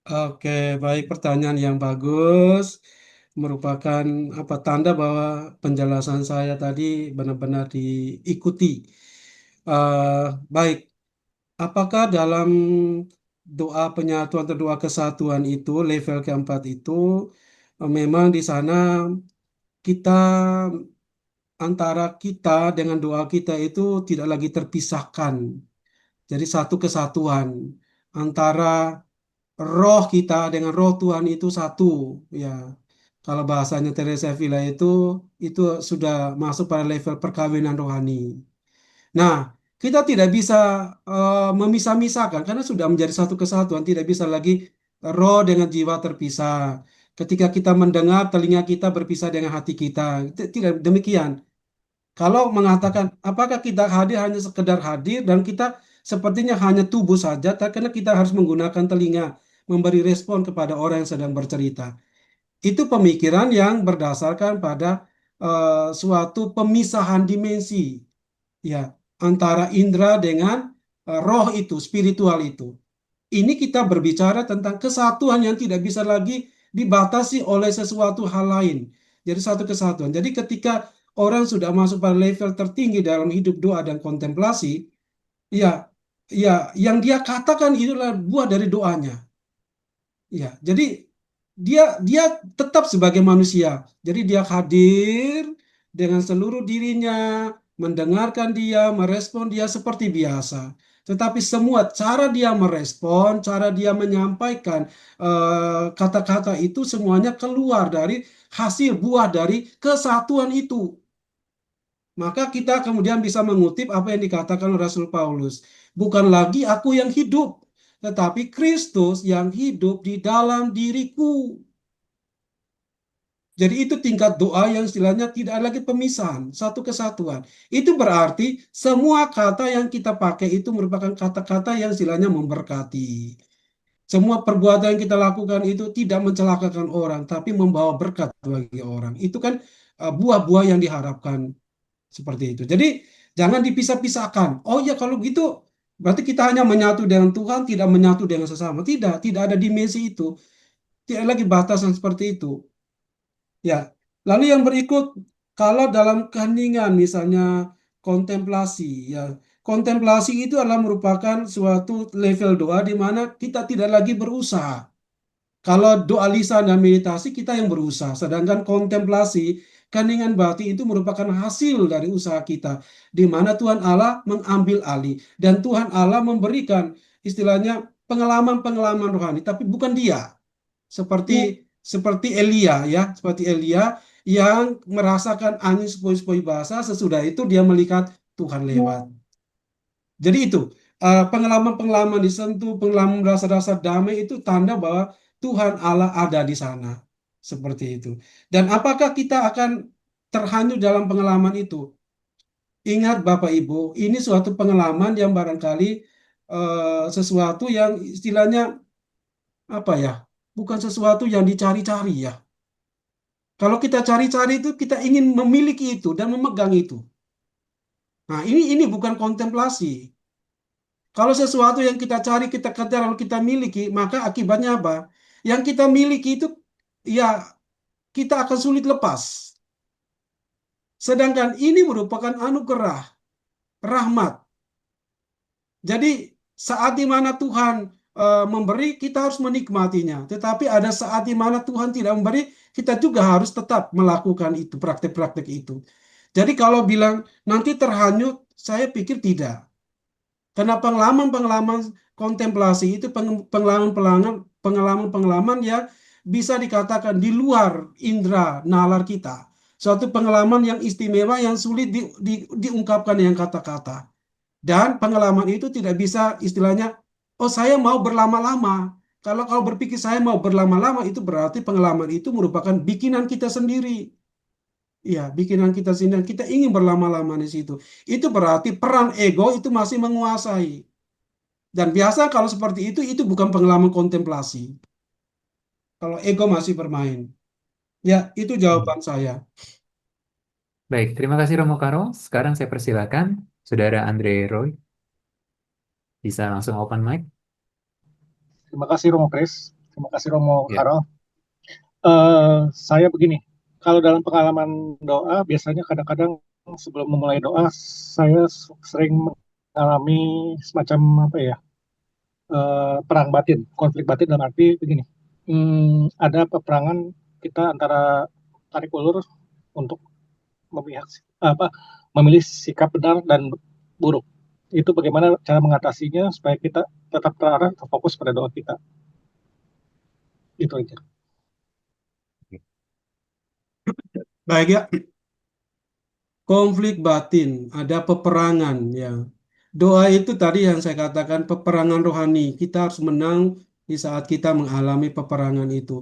Oke, baik, pertanyaan yang bagus. Merupakan apa tanda bahwa penjelasan saya tadi benar-benar diikuti. Baik, apakah dalam doa penyatuan atau doa kesatuan itu level keempat itu memang di sana kita antara kita dengan doa kita itu tidak lagi terpisahkan. Jadi satu kesatuan antara roh kita dengan roh Tuhan itu satu, ya. Kalau bahasanya Teresa Avila itu sudah masuk pada level perkawinan rohani. Nah, kita tidak bisa memisah-misahkan karena sudah menjadi satu kesatuan, tidak bisa lagi roh dengan jiwa terpisah. Ketika kita mendengar, telinga kita berpisah dengan hati kita. Tidak demikian. Kalau mengatakan apakah kita hadir hanya sekedar hadir dan kita sepertinya hanya tubuh saja, karena kita harus menggunakan telinga memberi respon kepada orang yang sedang bercerita. Itu pemikiran yang berdasarkan pada suatu pemisahan dimensi, ya, antara indera dengan roh itu, spiritual itu. Ini kita berbicara tentang kesatuan yang tidak bisa lagi dibatasi oleh sesuatu hal lain. Jadi satu kesatuan. Jadi ketika orang sudah masuk pada level tertinggi dalam hidup doa dan kontemplasi, ya, ya, yang dia katakan itulah buah dari doanya. Ya, jadi dia dia tetap sebagai manusia. Jadi dia hadir dengan seluruh dirinya, mendengarkan dia, merespon dia seperti biasa. Tetapi semua cara dia merespon, cara dia menyampaikan kata-kata itu semuanya keluar dari hasil buah dari kesatuan itu. Maka kita kemudian bisa mengutip apa yang dikatakan oleh Rasul Paulus. Bukan lagi aku yang hidup, tetapi Kristus yang hidup di dalam diriku. Jadi itu tingkat doa yang istilahnya tidak ada lagi pemisahan, satu kesatuan. Itu berarti semua kata yang kita pakai itu merupakan kata-kata yang istilahnya memberkati. Semua perbuatan yang kita lakukan itu tidak mencelakakan orang, tapi membawa berkat bagi orang. Itu kan buah-buah yang diharapkan seperti itu. Jadi jangan dipisah-pisahkan. Oh ya kalau gitu berarti kita hanya menyatu dengan Tuhan, tidak menyatu dengan sesama. Tidak, tidak ada dimensi itu. Tidak lagi batasan seperti itu. Ya, lalu yang berikut, kalau dalam keheningan misalnya kontemplasi, ya, kontemplasi itu adalah merupakan suatu level doa di mana kita tidak lagi berusaha. Kalau doa lisan dan meditasi kita yang berusaha, sedangkan kontemplasi, keheningan batin itu merupakan hasil dari usaha kita, di mana Tuhan Allah mengambil alih dan Tuhan Allah memberikan istilahnya pengalaman-pengalaman rohani, tapi bukan dia seperti seperti Elia, ya, seperti Elia yang merasakan angin sepoi-sepoi basah, sesudah itu dia melihat Tuhan lewat. Jadi itu pengalaman-pengalaman disentuh, pengalaman rasa-rasa damai itu tanda bahwa Tuhan Allah ada di sana. Seperti itu. Dan apakah kita akan terhanyut dalam pengalaman itu? Ingat Bapak Ibu, ini suatu pengalaman yang barangkali sesuatu yang istilahnya apa ya? Bukan sesuatu yang dicari-cari ya. Kalau kita cari-cari itu kita ingin memiliki itu dan memegang itu. Nah, ini bukan kontemplasi. Kalau sesuatu yang kita cari, kita kejar, lalu kita miliki, maka akibatnya apa? Yang kita miliki itu, ya, kita akan sulit lepas. Sedangkan ini merupakan anugerah, rahmat. Jadi, saat di mana Tuhan memberi, kita harus menikmatinya. Tetapi ada saat di mana Tuhan tidak memberi, kita juga harus tetap melakukan itu, praktek-praktek itu. Jadi, kalau bilang nanti terhanyut, saya pikir tidak. Karena pengalaman-pengalaman kontemplasi itu pengalaman-pengalaman yang bisa dikatakan di luar indera nalar kita. Suatu pengalaman yang istimewa yang sulit diungkapkan dengan kata-kata. Dan pengalaman itu tidak bisa istilahnya, oh saya mau berlama-lama. Kalau berpikir saya mau berlama-lama itu berarti pengalaman itu merupakan bikinan kita sendiri. Ya, pikiran kita sendiri, kita ingin berlama-lama di situ. Itu berarti peran ego itu masih menguasai. Dan biasa kalau seperti itu bukan pengalaman kontemplasi. Kalau ego masih bermain. Ya, itu Hmm. jawaban saya. Baik, terima kasih Romo Karo. Sekarang saya persilakan Saudara Andre Roy bisa langsung open mic. Terima kasih Romo Kris, terima kasih Romo Ya. Karol. Saya begini, kalau dalam pengalaman doa, biasanya kadang-kadang sebelum memulai doa, saya sering mengalami semacam apa ya, perang batin, konflik batin dalam arti begini. Ada peperangan kita antara tarik ulur untuk memihak apa memilih sikap benar dan buruk. Itu bagaimana cara mengatasinya supaya kita tetap terarah, terfokus pada doa kita. Itu aja. Baik ya, konflik batin, ada peperangan ya. Doa itu tadi yang saya katakan peperangan rohani. Kita harus menang di saat kita mengalami peperangan itu.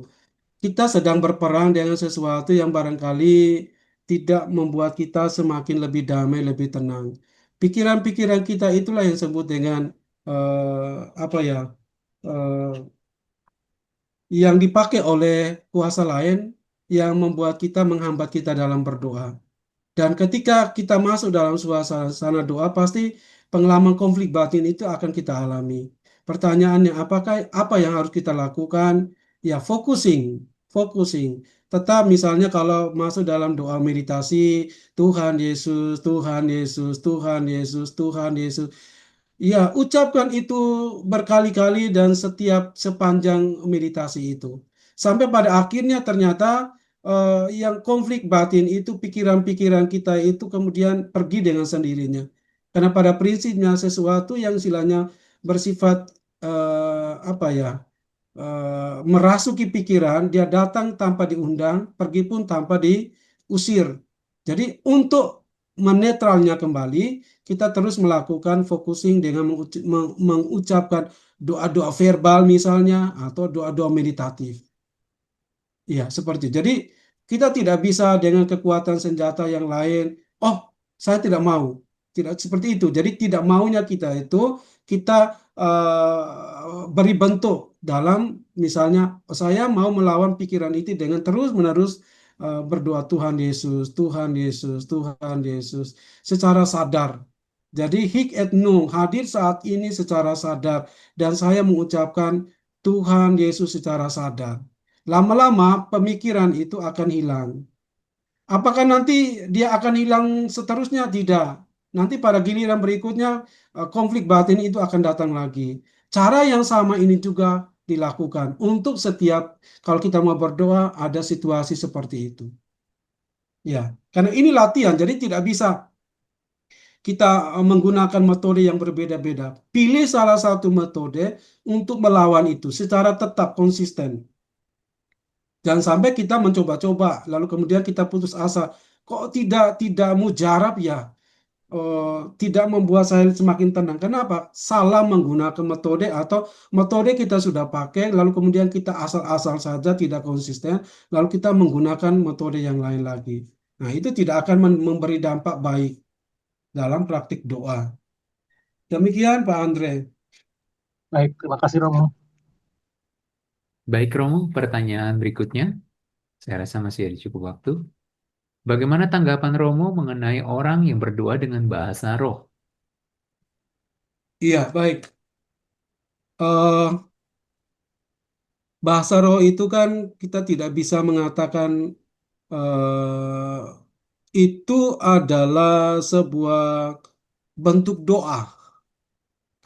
Kita sedang berperang dengan sesuatu yang barangkali tidak membuat kita semakin lebih damai, lebih tenang. Pikiran-pikiran kita itulah yang disebut dengan apa ya? eh, yang dipakai oleh kuasa lain yang membuat kita menghambat kita dalam berdoa. Dan ketika kita masuk dalam suasana doa, pasti pengalaman konflik batin itu akan kita alami. Pertanyaannya, apakah apa yang harus kita lakukan? Ya, focusing. Tetap misalnya kalau masuk dalam doa meditasi, Tuhan Yesus, Tuhan Yesus, Tuhan Yesus, Tuhan Yesus. Ya, ucapkan itu berkali-kali dan setiap sepanjang meditasi itu. Sampai pada akhirnya ternyata yang konflik batin itu pikiran-pikiran kita itu kemudian pergi dengan sendirinya. Karena pada prinsipnya sesuatu yang istilahnya bersifat apa ya, merasuki pikiran, dia datang tanpa diundang, pergi pun tanpa diusir. Jadi untuk menetralnya kembali, kita terus melakukan focusing dengan mengucapkan doa-doa verbal misalnya atau doa-doa meditatif. Iya, seperti itu. Jadi kita tidak bisa dengan kekuatan senjata yang lain. Oh, saya tidak mau. Tidak seperti itu. Jadi tidak maunya kita itu kita beri bentuk dalam misalnya saya mau melawan pikiran itu dengan terus-menerus berdoa Tuhan Yesus, Tuhan Yesus, Tuhan Yesus secara sadar. Jadi hik et nunc hadir saat ini secara sadar dan saya mengucapkan Tuhan Yesus secara sadar. Lama-lama pemikiran itu akan hilang. Apakah nanti dia akan hilang seterusnya? Tidak. Nanti pada giliran berikutnya konflik batin itu akan datang lagi. Cara yang sama ini juga dilakukan untuk setiap kalau kita mau berdoa ada situasi seperti itu. Ya, karena ini latihan, jadi tidak bisa kita menggunakan metode yang berbeda-beda. Pilih salah satu metode untuk melawan itu secara tetap konsisten. Jangan sampai kita mencoba-coba, lalu kemudian kita putus asa. Kok tidak mujarab ya? eh, Tidak membuat saya semakin tenang. Kenapa? Salah menggunakan metode atau metode kita sudah pakai, lalu kemudian kita asal-asal saja tidak konsisten, lalu kita menggunakan metode yang lain lagi. Nah, itu tidak akan memberi dampak baik dalam praktik doa. Demikian, Pak Andre. Baik, terima kasih Romo. Baik Romo, pertanyaan berikutnya. Saya rasa masih ada cukup waktu. Bagaimana tanggapan Romo mengenai orang yang berdoa dengan bahasa roh? Iya, baik. Eh, Bahasa roh itu kan kita tidak bisa mengatakan itu adalah sebuah bentuk doa.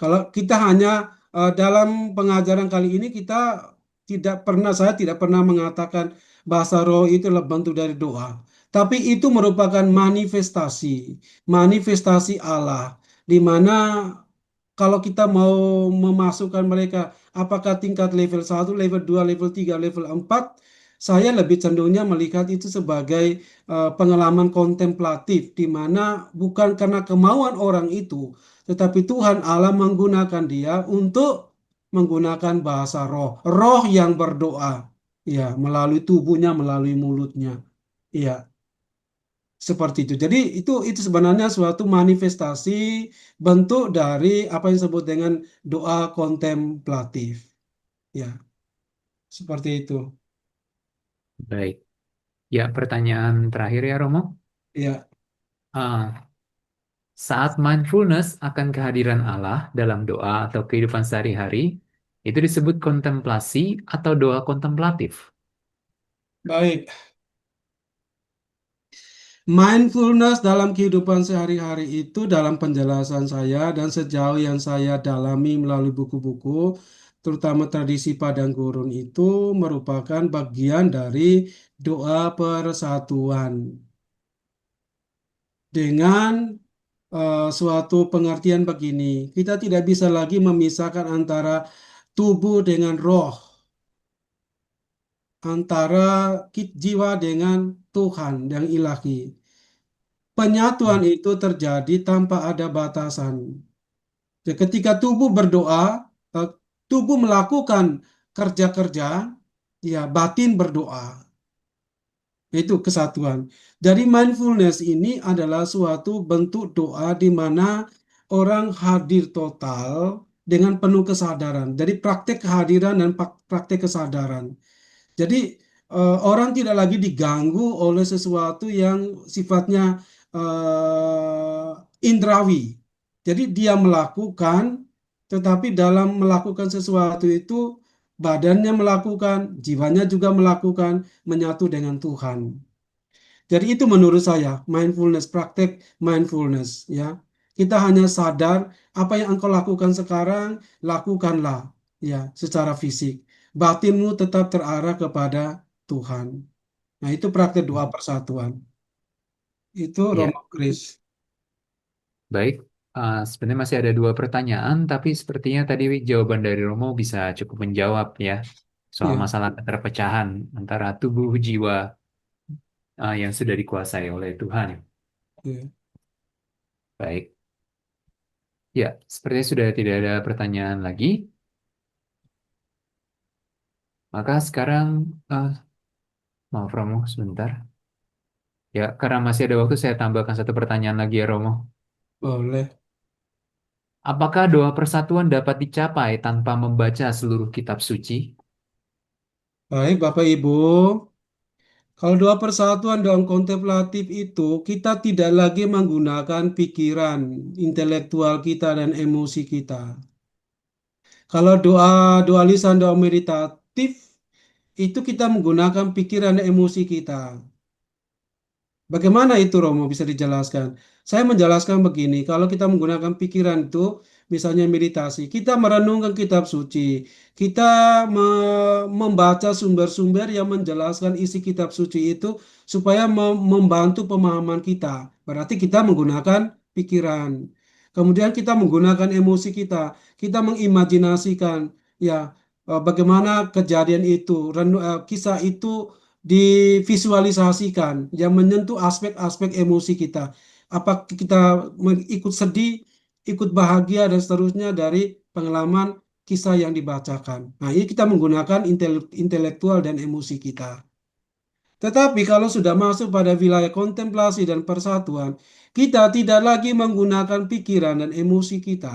Kalau kita hanya dalam pengajaran kali ini kita saya tidak pernah mengatakan bahasa roh itu adalah bentuk dari doa. Tapi itu merupakan manifestasi Allah, di mana kalau kita mau memasukkan mereka, apakah tingkat level 1, level 2, level 3, level 4, saya lebih cenderungnya melihat itu sebagai pengalaman kontemplatif, di mana bukan karena kemauan orang itu, tetapi Tuhan Allah menggunakan dia untuk menggunakan bahasa roh, roh yang berdoa, ya, melalui tubuhnya, melalui mulutnya, ya. Seperti itu. Jadi itu sebenarnya suatu manifestasi bentuk dari apa yang disebut dengan doa kontemplatif. Ya, seperti itu. Baik. Ya, pertanyaan terakhir ya, Romo. Ya, Ah, saat mindfulness akan kehadiran Allah dalam doa atau kehidupan sehari-hari, itu disebut kontemplasi atau doa kontemplatif. baik. Mindfulness dalam kehidupan sehari-hari itu dalam penjelasan saya dan sejauh yang saya dalami melalui buku-buku, terutama tradisi Padang Gurun itu merupakan bagian dari doa persatuan dengan suatu pengertian begini. Kita tidak bisa lagi memisahkan antara tubuh dengan roh, antara jiwa dengan Tuhan yang ilahi. Penyatuan itu terjadi tanpa ada batasan. Jadi ketika tubuh berdoa, eh, tubuh melakukan kerja-kerja, ya batin berdoa. Itu kesatuan. Jadi mindfulness ini adalah suatu bentuk doa di mana orang hadir total dengan penuh kesadaran. Jadi praktek kehadiran dan praktek kesadaran. Jadi orang tidak lagi diganggu oleh sesuatu yang sifatnya indrawi. Jadi dia melakukan, tetapi dalam melakukan sesuatu itu badannya melakukan, jiwanya juga melakukan, menyatu dengan Tuhan. Jadi itu menurut saya mindfulness, praktek mindfulness ya. Kita hanya sadar apa yang engkau lakukan sekarang, lakukanlah ya secara fisik. Batinmu tetap terarah kepada Tuhan. Nah, itu praktek doa persatuan. Itu Ya, Romo Kris. baik. Sebenarnya masih ada dua pertanyaan, tapi sepertinya tadi jawaban dari Romo bisa cukup menjawab ya soal Ya, masalah keterpecahan antara tubuh jiwa yang sudah dikuasai oleh Tuhan. ya. Baik. Ya, sepertinya sudah tidak ada pertanyaan lagi. Maka sekarang, eh, maaf Romo, sebentar. Ya, karena masih ada waktu, saya tambahkan satu pertanyaan lagi ya Romo. Boleh. Apakah doa persatuan dapat dicapai tanpa membaca seluruh kitab suci? Baik, Bapak Ibu. Kalau doa persatuan dalam kontemplatif itu, kita tidak lagi menggunakan pikiran, intelektual kita, dan emosi kita. Kalau doa doa lisan, doa meditatif, itu kita menggunakan pikiran dan emosi kita. Bagaimana itu Romo bisa dijelaskan? Saya menjelaskan begini, kalau kita menggunakan pikiran itu, misalnya meditasi, kita merenungkan kitab suci, kita membaca sumber-sumber yang menjelaskan isi kitab suci itu supaya membantu pemahaman kita. Berarti kita menggunakan pikiran. Kemudian kita menggunakan emosi kita mengimajinasikan ya bagaimana kejadian itu, kisah itu divisualisasikan yang menyentuh aspek-aspek emosi kita. Apa kita ikut sedih, ikut bahagia dan seterusnya dari pengalaman kisah yang dibacakan. Nah, ini kita menggunakan intelektual dan emosi kita. Tetapi kalau sudah masuk pada wilayah kontemplasi dan persatuan, kita tidak lagi menggunakan pikiran dan emosi kita.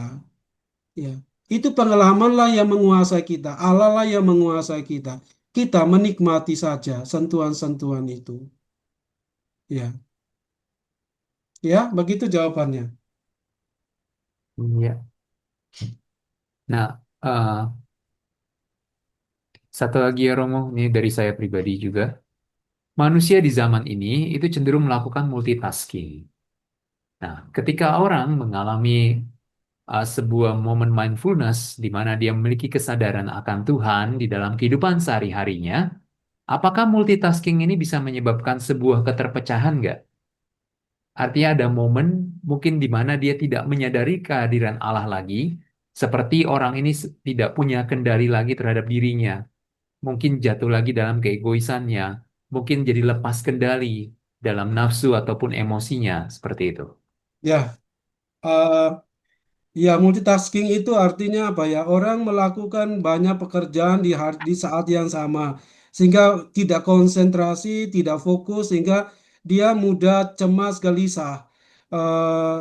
Ya, itu pengalamanlah yang menguasai kita, Allah lah yang menguasai kita. Kita menikmati saja sentuhan-sentuhan itu. Ya, ya, begitu jawabannya. Iya. Nah, satu lagi ya Romo, ini dari saya pribadi juga. Manusia di zaman ini itu cenderung melakukan multitasking. Nah, ketika orang mengalami sebuah momen mindfulness di mana dia memiliki kesadaran akan Tuhan di dalam kehidupan sehari-harinya, apakah multitasking ini bisa menyebabkan sebuah keterpecahan nggak? Artinya ada momen mungkin di mana dia tidak menyadari kehadiran Allah lagi, seperti orang ini tidak punya kendali lagi terhadap dirinya, mungkin jatuh lagi dalam keegoisannya, mungkin jadi lepas kendali dalam nafsu ataupun emosinya, seperti itu. Ya, ya, multitasking itu artinya apa ya? Orang melakukan banyak pekerjaan di saat yang sama, sehingga tidak konsentrasi, tidak fokus, sehingga dia mudah cemas, gelisah,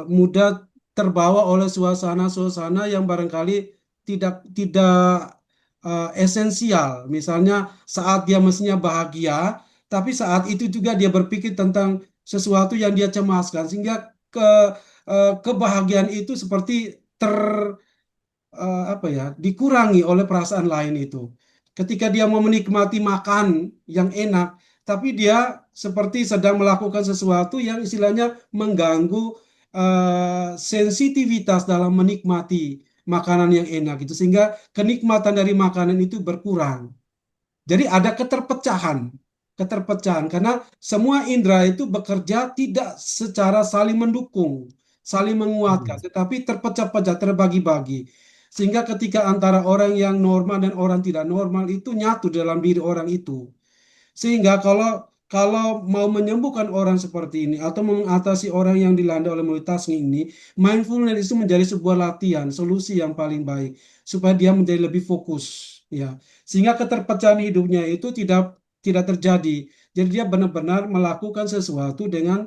mudah terbawa oleh suasana-suasana yang barangkali tidak esensial. Misalnya saat dia mestinya bahagia, tapi saat itu juga dia berpikir tentang sesuatu yang dia cemaskan, sehingga kebahagiaan itu seperti apa ya, dikurangi oleh perasaan lain itu. Ketika dia mau menikmati makan yang enak, tapi dia seperti sedang melakukan sesuatu yang istilahnya mengganggu sensitivitas dalam menikmati makanan yang enak itu, sehingga kenikmatan dari makanan itu berkurang. Jadi ada keterpecahan karena semua indera itu bekerja tidak secara saling mendukung, saling menguatkan, tetapi terpecah-pecah, terbagi-bagi. Sehingga ketika antara orang yang normal dan orang tidak normal itu nyatu dalam diri orang itu. Sehingga kalau kalau mau menyembuhkan orang seperti ini atau mengatasi orang yang dilanda oleh multitasking ini, mindfulness itu menjadi sebuah latihan, solusi yang paling baik supaya dia menjadi lebih fokus, ya. Sehingga keterpecahan hidupnya itu tidak tidak terjadi. Jadi dia benar-benar melakukan sesuatu dengan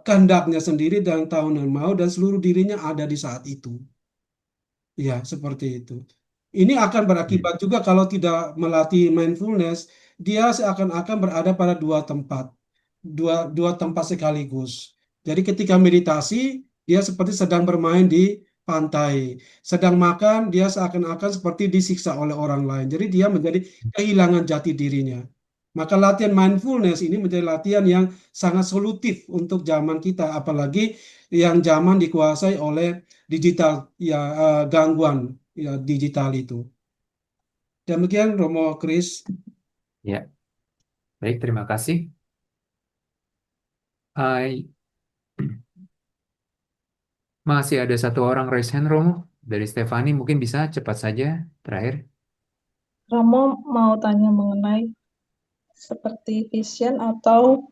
kehendaknya sendiri dan tahu dan mau dan seluruh dirinya ada di saat itu. Ya, seperti itu. Ini akan berakibat juga kalau tidak melatih mindfulness, dia seakan-akan berada pada dua tempat sekaligus. Jadi ketika meditasi, dia seperti sedang bermain di pantai. Sedang makan, dia seakan-akan seperti disiksa oleh orang lain. Jadi dia menjadi kehilangan jati dirinya. Maka latihan mindfulness ini menjadi latihan yang sangat solutif untuk zaman kita, apalagi yang zaman dikuasai oleh digital, ya, gangguan ya digital itu. Demikian Romo Kris. Ya, baik, terima kasih. Hai, masih ada satu orang raise hand, Romo. Dari Stefani, mungkin bisa cepat saja, terakhir. Romo mau tanya mengenai seperti vision atau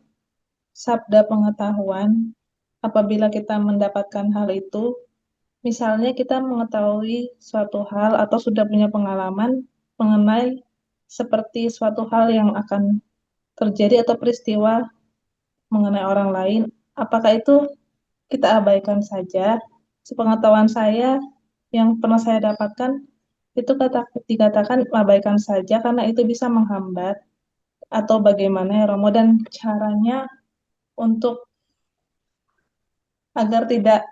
sabda pengetahuan. Apabila kita mendapatkan hal itu, misalnya kita mengetahui suatu hal atau sudah punya pengalaman mengenai seperti suatu hal yang akan terjadi atau peristiwa mengenai orang lain, apakah itu kita abaikan saja? Sepengetahuan saya yang pernah saya dapatkan itu dikatakan abaikan saja karena itu bisa menghambat atau bagaimana ya Romo, dan caranya untuk agar tidak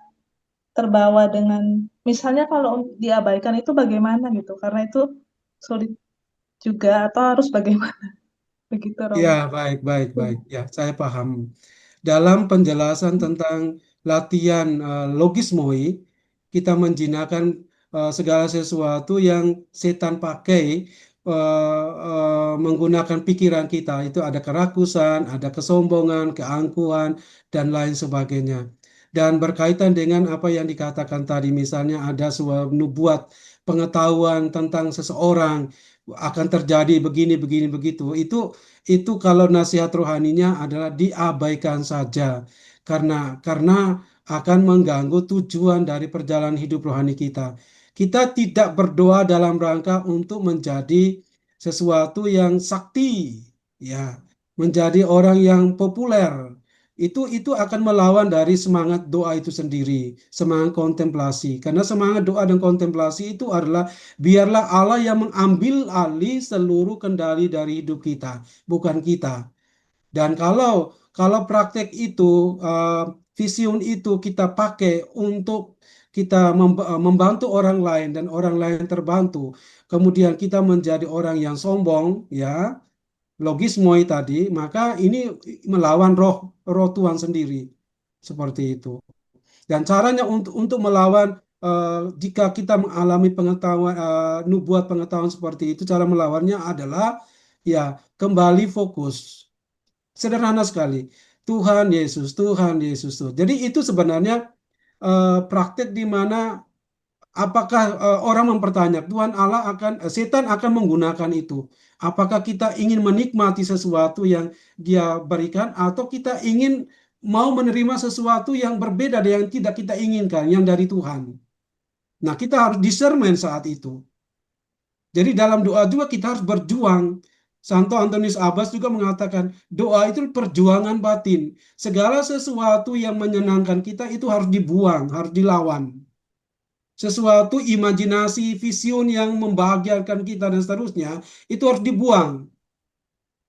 terbawa dengan misalnya kalau diabaikan itu bagaimana gitu, karena itu sulit juga atau harus bagaimana begitu Ya, Romo. baik, baik, baik. Ya, saya paham. Dalam penjelasan tentang latihan logismoi, kita menjinakkan segala sesuatu yang setan pakai menggunakan pikiran kita. Itu ada kerakusan, ada kesombongan, keangkuhan, dan lain sebagainya. Dan berkaitan dengan apa yang dikatakan tadi, misalnya ada sebuah nubuat pengetahuan tentang seseorang akan terjadi begini, begini, begitu. Itu kalau nasihat rohaninya adalah diabaikan saja karena akan mengganggu tujuan dari perjalanan hidup rohani kita. Kita tidak berdoa dalam rangka untuk menjadi sesuatu yang sakti, ya, menjadi orang yang populer. Itu akan melawan dari semangat doa itu sendiri, semangat kontemplasi. Karena semangat doa dan kontemplasi itu adalah biarlah Allah yang mengambil alih seluruh kendali dari hidup kita, bukan kita. Dan kalau praktek itu, vision itu kita pakai untuk kita membantu orang lain dan orang lain terbantu, kemudian kita menjadi orang yang sombong, ya, logismoi tadi, maka ini melawan roh roh Tuhan sendiri, seperti itu. Dan caranya untuk melawan, jika kita mengalami pengetahuan, nubuat pengetahuan seperti itu, cara melawannya adalah ya kembali fokus. Sederhana sekali. Tuhan Yesus, Tuhan Yesus. Jadi itu sebenarnya praktek di mana apakah orang mempertanyakan Tuhan Allah setan akan menggunakan itu. Apakah kita ingin menikmati sesuatu yang dia berikan atau kita ingin mau menerima sesuatu yang berbeda dari yang tidak kita inginkan, yang dari Tuhan. Nah, kita harus discernment saat itu. Jadi dalam doa juga kita harus berjuang Santo Antonius Abbas juga mengatakan doa itu perjuangan batin. Segala sesuatu yang menyenangkan kita itu harus dibuang, harus dilawan. Sesuatu imajinasi, vision yang membahagiakan kita dan seterusnya itu harus dibuang.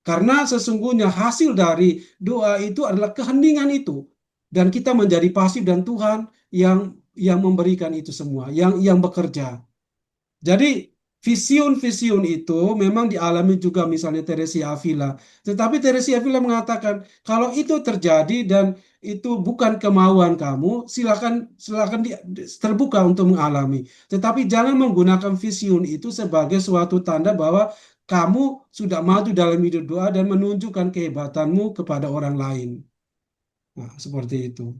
Karena sesungguhnya hasil dari doa itu adalah keheningan itu. Dan kita menjadi pasif dan Tuhan yang memberikan itu semua, yang bekerja. Jadi vision-vision itu memang dialami juga misalnya Teresia Avila. Tetapi Teresia Avila mengatakan kalau itu terjadi dan itu bukan kemauan kamu, silakan terbuka untuk mengalami. Tetapi jangan menggunakan vision itu sebagai suatu tanda bahwa kamu sudah maju dalam hidup doa dan menunjukkan kehebatanmu kepada orang lain. Nah, seperti itu.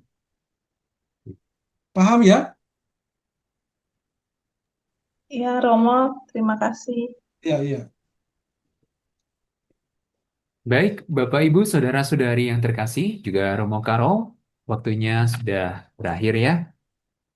Paham ya? Ya, Romo, terima kasih. Ya, iya. Baik, Bapak, Ibu, Saudara-saudari yang terkasih, juga Romo Karol, waktunya sudah berakhir ya.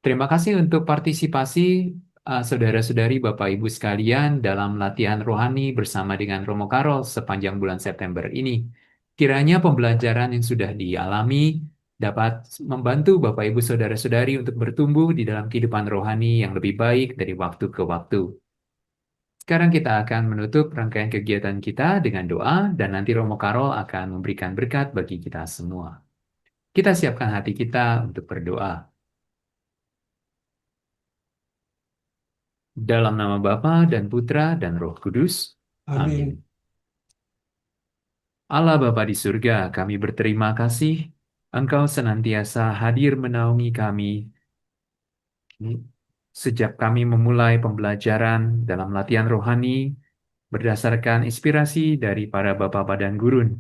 Terima kasih untuk partisipasi saudara-saudari Bapak Ibu sekalian dalam latihan rohani bersama dengan Romo Karol sepanjang bulan September ini. Kiranya pembelajaran yang sudah dialami dapat membantu Bapak Ibu Saudara-saudari untuk bertumbuh di dalam kehidupan rohani yang lebih baik dari waktu ke waktu. Sekarang kita akan menutup rangkaian kegiatan kita dengan doa dan nanti Romo Karol akan memberikan berkat bagi kita semua. Kita siapkan hati kita untuk berdoa. Dalam nama Bapa dan Putra dan Roh Kudus. Amin. Amin. Allah Bapa di surga, kami berterima kasih Engkau senantiasa hadir menaungi kami sejak kami memulai pembelajaran dalam latihan rohani berdasarkan inspirasi dari para Bapa Padang Gurun.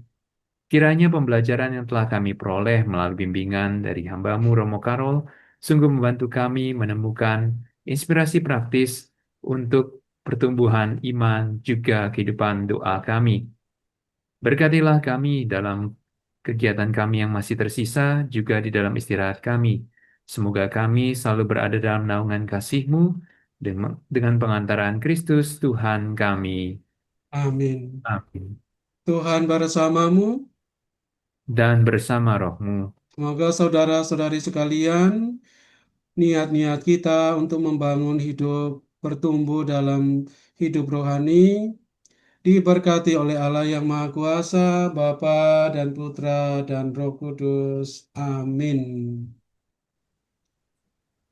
Kiranya pembelajaran yang telah kami peroleh melalui bimbingan dari hamba-Mu Romo Karol sungguh membantu kami menemukan inspirasi praktis untuk pertumbuhan iman juga kehidupan doa kami. Berkatilah kami dalam kegiatan kami yang masih tersisa, juga di dalam istirahat kami. Semoga kami selalu berada dalam naungan kasih-Mu dengan pengantaran Kristus Tuhan kami. Amin. Amin. Tuhan bersamamu. Dan bersama roh-Mu. Semoga saudara-saudari sekalian, niat-niat kita untuk membangun hidup bertumbuh dalam hidup rohani, diberkati oleh Allah yang Maha Kuasa, Bapa dan Putra dan Roh Kudus. Amin.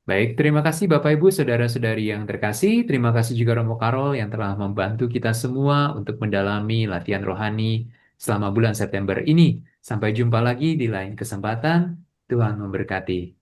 Baik, terima kasih Bapak Ibu, Saudara-saudari yang terkasih. Terima kasih juga Romo Karol yang telah membantu kita semua untuk mendalami latihan rohani selama bulan September ini. Sampai jumpa lagi di lain kesempatan. Tuhan memberkati.